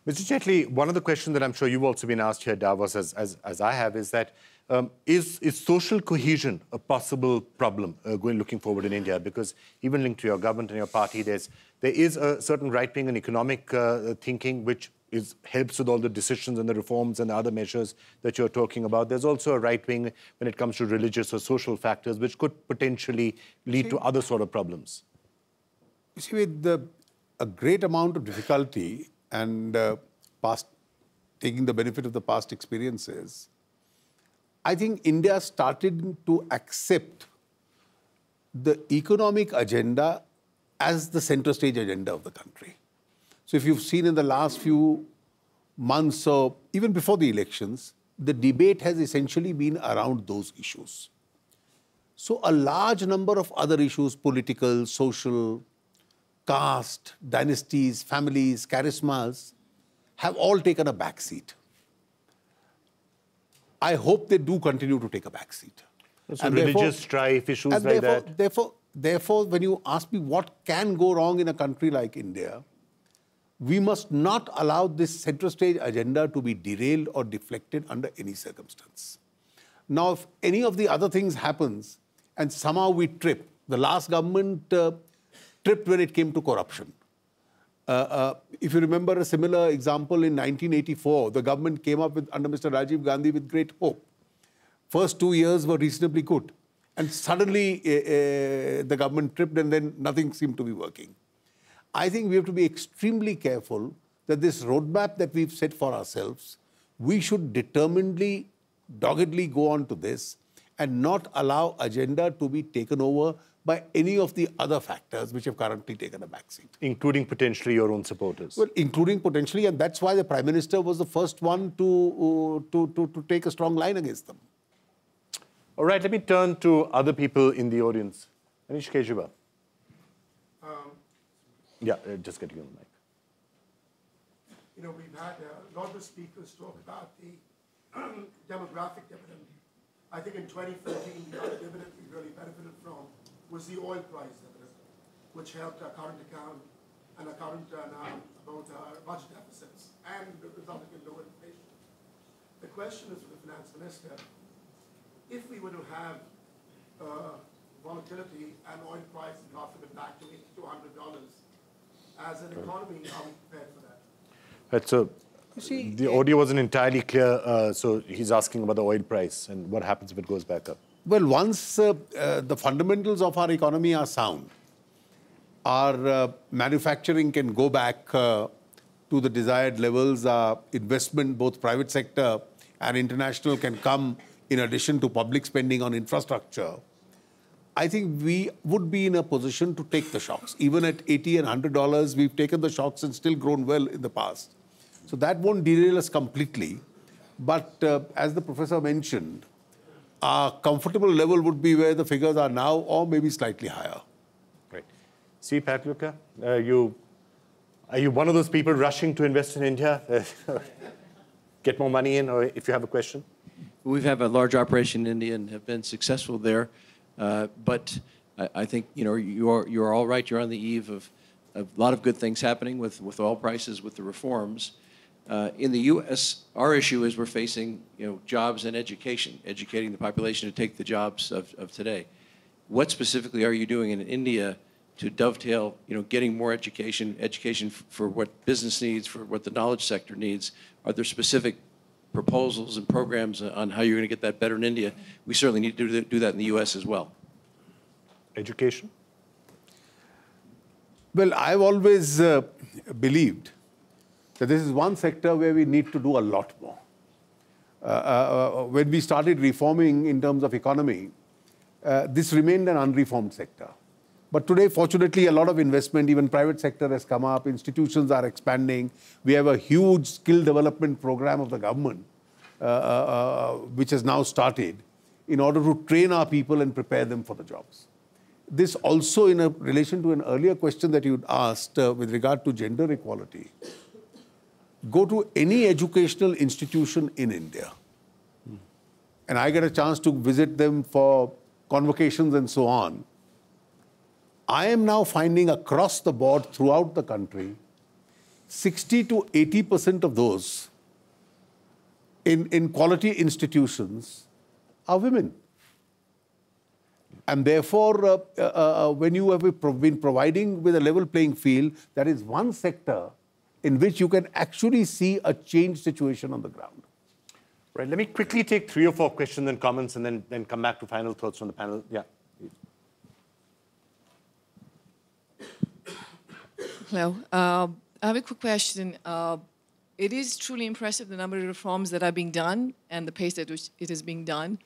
Speaker 1: Mr. Jaitley, one of the questions that I'm sure you've also been asked here at Davos, as I have, is that is social cohesion a possible problem looking forward in India? Because even linked to your government and your party, there is a certain right-wing and economic thinking which helps with all the decisions and the reforms and the other measures that you're talking about. There's also a right wing when it comes to religious or social factors, which could potentially lead to other sort of problems.
Speaker 3: You see, with a great amount of difficulty and taking the benefit of the past experiences, I think India started to accept the economic agenda as the center stage agenda of the country. So if you've seen in the last few months or even before the elections, the debate has essentially been around those issues. So a large number of other issues, political, social, caste, dynasties, families, charismas, have all taken a backseat. I hope they do continue to take a backseat.
Speaker 1: So religious strife, issues like that.
Speaker 3: Therefore, when you ask me what can go wrong in a country like India, we must not allow this center stage agenda to be derailed or deflected under any circumstance. Now, if any of the other things happens and somehow we trip, the last government tripped when it came to corruption. If you remember a similar example in 1984, the government came up with, under Mr. Rajiv Gandhi, with great hope. First 2 years were reasonably good. And suddenly the government tripped and then nothing seemed to be working. I think we have to be extremely careful that this roadmap that we've set for ourselves, we should determinedly, doggedly go on to this and not allow agenda to be taken over by any of the other factors which have currently taken a backseat.
Speaker 1: Including potentially your own supporters.
Speaker 3: Well, including potentially, and that's why the Prime Minister was the first one to take a strong line against them.
Speaker 1: All right, let me turn to other people in the audience. Anish Kejiva. Just get you on the mic.
Speaker 7: You know, we've had a lot of speakers talk about the demographic dividend. I think in 2014, the other dividend we really benefited from was the oil price dividend, which helped our current account and our current about our budget deficits and resulted in lower inflation. The question is for the finance minister, if we were to have volatility and oil price got back to $80 to $100, as an economy, are we prepared for that?
Speaker 1: Right, so the audio wasn't entirely clear, so he's asking about the oil price and what happens if it goes back up.
Speaker 3: Well, once the fundamentals of our economy are sound, our manufacturing can go back to the desired levels, investment, both private sector and international, can come in addition to public spending on infrastructure. I think we would be in a position to take the shocks. Even at $80 and $100, we've taken the shocks and still grown well in the past. So that won't derail us completely. But as the professor mentioned, our comfortable level would be where the figures are now or maybe slightly higher.
Speaker 1: Right. See, Patluka, are you one of those people rushing to invest in India? Get more money in, or if you have a question?
Speaker 8: We have a large operation in India and have been successful there. But I think you're all right. You're on the eve of a lot of good things happening with oil prices, with the reforms. In the U.S., our issue is we're facing jobs and education, educating the population to take the jobs of today. What specifically are you doing in India to dovetail, getting more education for what business needs, for what the knowledge sector needs? Are there specific proposals and programs on how you're going to get that better in India? We certainly need to do that in the U.S. as well.
Speaker 1: Education?
Speaker 3: Well, I've always believed that this is one sector where we need to do a lot more. When we started reforming in terms of economy, this remained an unreformed sector. But today, fortunately, a lot of investment, even private sector has come up, institutions are expanding. We have a huge skill development program of the government, which has now started, in order to train our people and prepare them for the jobs. This also in relation to an earlier question that you'd asked with regard to gender equality. Go to any educational institution in India, and I get a chance to visit them for convocations and so on. I am now finding across the board throughout the country, 60 to 80% of those in quality institutions are women. And therefore, when you have been providing with a level playing field, that is one sector in which you can actually see a changed situation on the ground.
Speaker 1: Right, let me quickly take 3 or 4 questions and comments and then come back to final thoughts from the panel. Yeah.
Speaker 9: Hello. I have a quick question. It is truly impressive the number of reforms that are being done and the pace at which it is being done.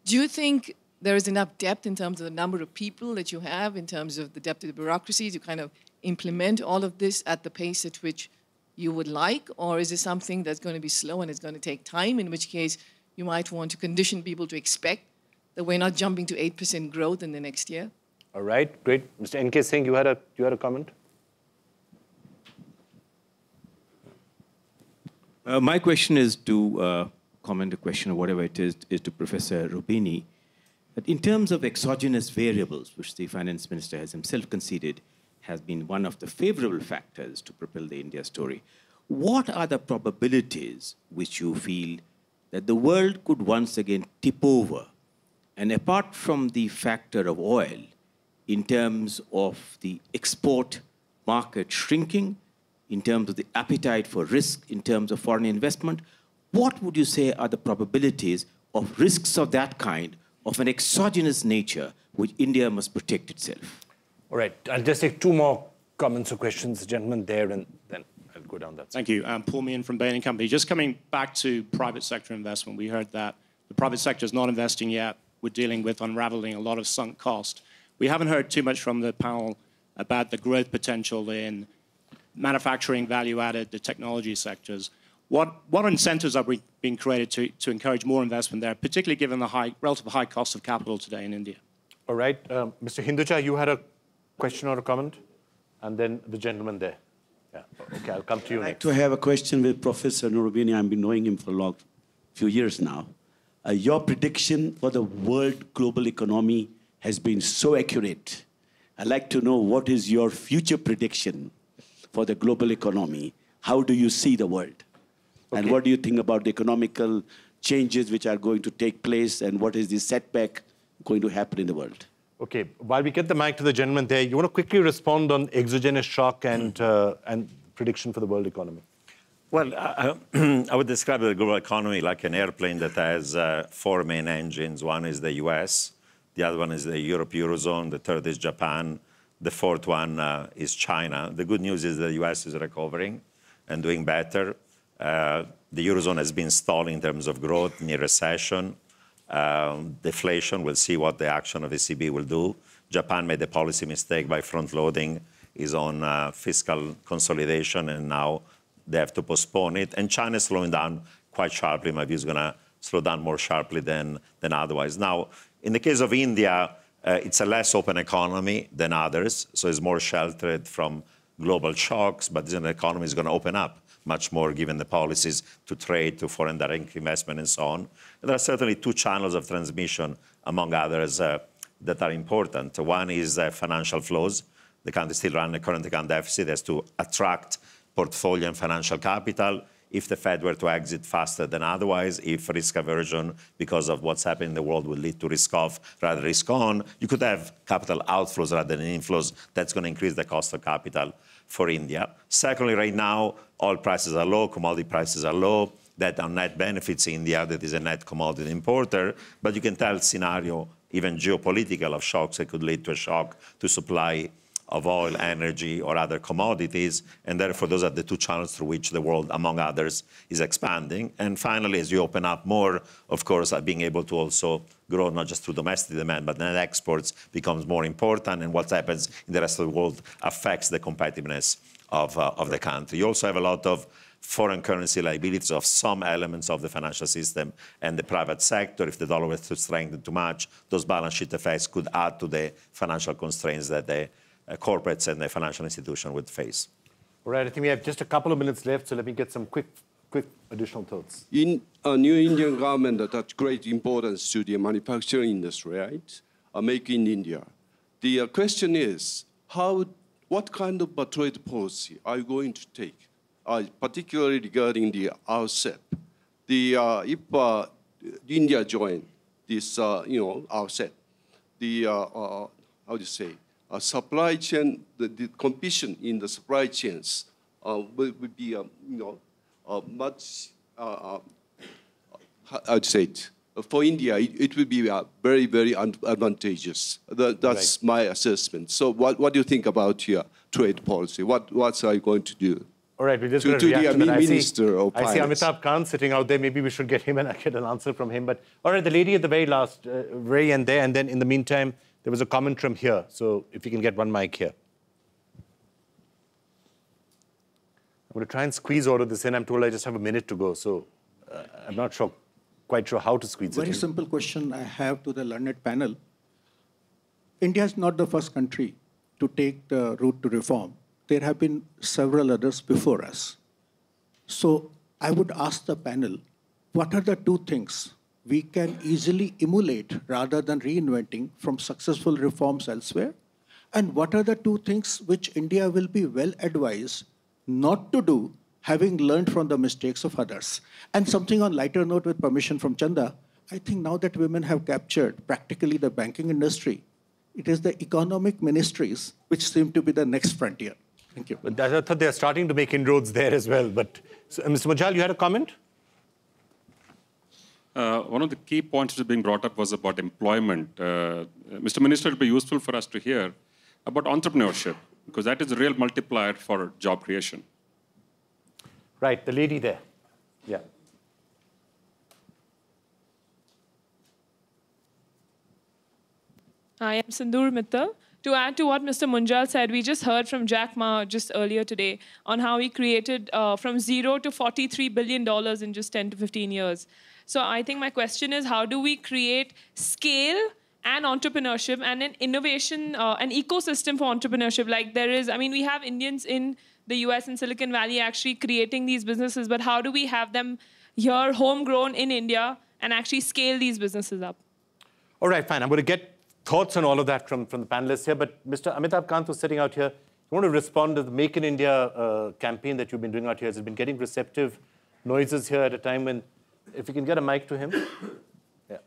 Speaker 9: Do you think there is enough depth in terms of the number of people that you have, in terms of the depth of the bureaucracy to kind of implement all of this at the pace at which you would like? Or is it something that's going to be slow and it's going to take time, in which case you might want to condition people to expect that we're not jumping to 8% growth in the next year?
Speaker 1: All right, great. Mr. N.K. Singh, you had a comment?
Speaker 10: My question is to comment a question or whatever it is to Professor Rubini. That in terms of exogenous variables, which the finance minister has himself conceded has been one of the favorable factors to propel the India story, what are the probabilities which you feel that the world could once again tip over? And apart from the factor of oil, in terms of the export market shrinking, in terms of the appetite for risk, in terms of foreign investment, what would you say are the probabilities of risks of that kind, of an exogenous nature, which India must protect itself?
Speaker 1: All right, I'll just take 2 more comments or questions, gentlemen there, and then I'll go down that side.
Speaker 11: Thank you. Paul Meehan from Bain & Company. Just coming back to private sector investment, we heard that the private sector is not investing yet. We're dealing with unraveling a lot of sunk cost. We haven't heard too much from the panel about the growth potential in manufacturing, value-added, the technology sectors. what incentives are being created to encourage more investment there, particularly given the relative high cost of capital today in India?
Speaker 1: All right. Mr. Hinduja, you had a question or a comment? And then the gentleman there. Yeah. Okay, I'll come to you next.
Speaker 12: I'd like to have a question with Professor Nurubini. I've been knowing him for a few years now. Your prediction for the world global economy has been so accurate. I'd like to know what is your future prediction for the global economy. How do you see the world? Okay. And what do you think about the economical changes which are going to take place, and what is the setback going to happen in the world?
Speaker 1: Okay, while we get the mic to the gentleman there, you want to quickly respond on exogenous shock and prediction for the world economy?
Speaker 2: Well, I would describe the global economy like an airplane that has 4 main engines. One is the US, the other one is the Eurozone, the third is Japan, the fourth one is China. The good news is the US is recovering and doing better. The Eurozone has been stalling in terms of growth, near recession. Deflation, we'll see what the action of the ECB will do. Japan made a policy mistake by front-loading his own fiscal consolidation, and now they have to postpone it. And China is slowing down quite sharply. My view is going to slow down more sharply than otherwise. Now, in the case of India, it's a less open economy than others, so it's more sheltered from global shocks, but the economy is going to open up much more given the policies to trade, to foreign direct investment and so on. There are certainly 2 channels of transmission, among others, that are important. One is financial flows. The country still runs a current account deficit, has to attract portfolio and financial capital. If the Fed were to exit faster than otherwise, if risk aversion because of what's happening in the world will lead to risk off rather risk on, you could have capital outflows rather than inflows. That's going to increase the cost of capital for India. Secondly, right now, oil prices are low, commodity prices are low. That on net benefits India, that is a net commodity importer. But you can tell scenario, even geopolitical, of shocks that could lead to a shock to supply of oil, energy, or other commodities. And therefore, those are the 2 channels through which the world, among others, is expanding. And finally, as you open up more, of course, being able to also grow not just through domestic demand, but then exports becomes more important. And what happens in the rest of the world affects the competitiveness of the country. You also have a lot of foreign currency liabilities of some elements of the financial system and the private sector. If the dollar was to strengthen too much, those balance sheet effects could add to the financial constraints that the corporates and the financial institution would face.
Speaker 1: All right, I think we have just a couple of minutes left, so let me get some quick additional thoughts.
Speaker 13: In a new Indian government attach great importance to the manufacturing industry, right? Make in India. The question is, what kind of trade policy are you going to take, particularly regarding the RCEP? If India join this, RCEP, how do you say? Supply chain, the competition in the supply chains will be, much, I'd say it. For India, it will be very, very advantageous. That's right. My assessment. So what do you think about your trade policy? What are you going to do?
Speaker 1: All right, we're just going to react to that.
Speaker 13: I
Speaker 1: see Amitabh Khan sitting out there. Maybe we should get him and get an answer from him. But all right, the lady at the very end there, and then in the meantime, there was a comment from here. So if you can get one mic here. I'm going to try and squeeze all of this in. I'm told I just have a minute to go. So I'm not quite sure how to squeeze it in.
Speaker 14: Very simple question I have to the learned panel. India is not the first country to take the route to reform. There have been several others before us. So I would ask the panel, what are the 2 things we can easily emulate rather than reinventing from successful reforms elsewhere? And what are the 2 things which India will be well advised not to do, having learned from the mistakes of others? And something on lighter note, with permission from Chanda, I think now that women have captured practically the banking industry, it is the economic ministries which seem to be the next frontier. Thank you.
Speaker 1: But I thought they're starting to make inroads there as well. But so, Mr. Mujal, you had a comment?
Speaker 15: One of the key points that is being brought up was about employment. Mr. Minister, it would be useful for us to hear about entrepreneurship, because that is a real multiplier for job creation.
Speaker 1: Right, the lady there. Yeah.
Speaker 16: I am Sindoor Mittal. to add to what Mr. Munjal said, we just heard from Jack Ma just earlier today on how he created from $0 to $43 billion in just 10 to 15 years. So I think my question is, how do we create scale and entrepreneurship and an innovation, an ecosystem for entrepreneurship? Like there is, I mean, we have Indians in the US and Silicon Valley actually creating these businesses, but how do we have them here, homegrown in India, and actually scale these businesses up?
Speaker 1: All right, fine. I'm going to get thoughts on all of that from the panelists here, but Mr. Amitabh Kant was sitting out here. I want to respond to the Make in India campaign that you've been doing out here. Has it been getting receptive noises here at a time when, if you can get a mic to him? Yeah.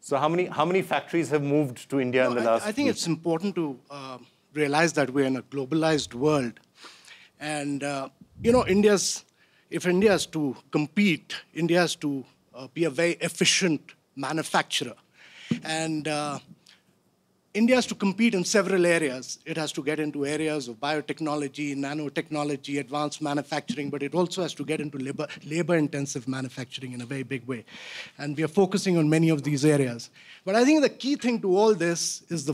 Speaker 1: So how many factories have moved to India in the last?
Speaker 7: I think it's important to realize that we're in a globalized world, and you know, if India is to compete, India has to be a very efficient manufacturer, and India has to compete in several areas. It has to get into areas of biotechnology, nanotechnology, advanced manufacturing, but it also has to get into labor-intensive manufacturing in a very big way. And we are focusing on many of these areas. But I think the key thing to all this is the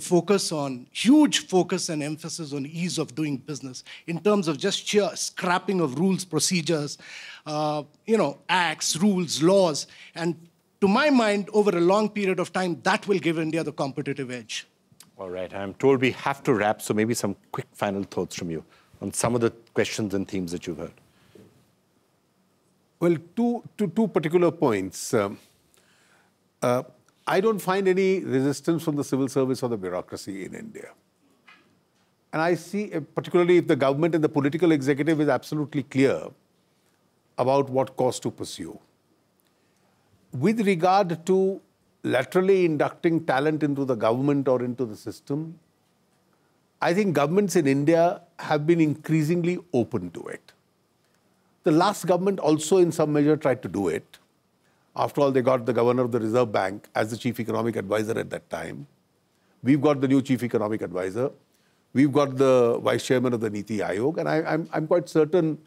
Speaker 7: huge focus and emphasis on ease of doing business in terms of just sheer scrapping of rules, procedures, you know, acts, rules, laws. And to my mind, over a long period of time, that will give India the competitive edge.
Speaker 1: All right, I'm told we have to wrap, so maybe some quick final thoughts from you on some of the questions and themes that you've heard.
Speaker 3: Well, two particular points. I don't find any resistance from the civil service or the bureaucracy in India. And I see, particularly if the government and the political executive is absolutely clear about what course to pursue. With regard to laterally inducting talent into the government or into the system, I think governments in India have been increasingly open to it. The last government also in some measure tried to do it. After all, they got the governor of the Reserve Bank as the chief economic advisor at that time. We've got the new chief economic advisor. We've got the vice chairman of the Niti Aayog. And I'm quite certain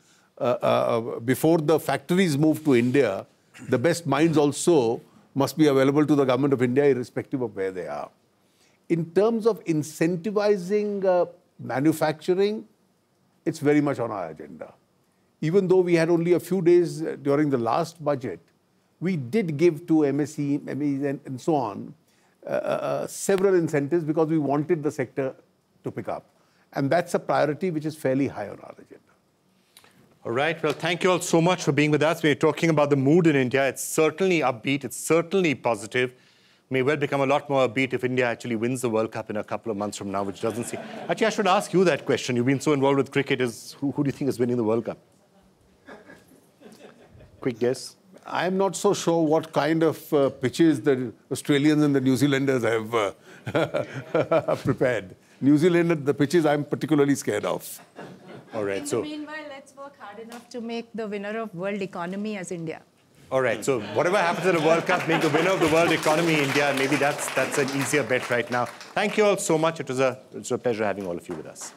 Speaker 3: before the factories move to India, the best minds also must be available to the government of India irrespective of where they are. In terms of incentivizing manufacturing, it's very much on our agenda. Even though we had only a few days during the last budget, we did give to MSE, MEs and so on several incentives because we wanted the sector to pick up. And that's a priority which is fairly high on our agenda.
Speaker 1: All right, well, thank you all so much for being with us. We're talking about the mood in India. It's certainly upbeat. It's certainly positive. May well become a lot more upbeat if India actually wins the World Cup in a couple of months from now, which doesn't seem... Actually, I should ask you that question. You've been so involved with cricket. Who do you think is winning the World Cup? Quick guess.
Speaker 3: I'm not so sure what kind of pitches the Australians and the New Zealanders have prepared. New Zealand, the pitches I'm particularly scared of.
Speaker 1: All right,
Speaker 4: so... Meanwhile, let's work hard enough to make the winner of world economy as India.
Speaker 1: All right, so whatever happens in the World Cup, make the winner of the world economy India. Maybe that's an easier bet right now. Thank you all so much. It was a pleasure having all of you with us.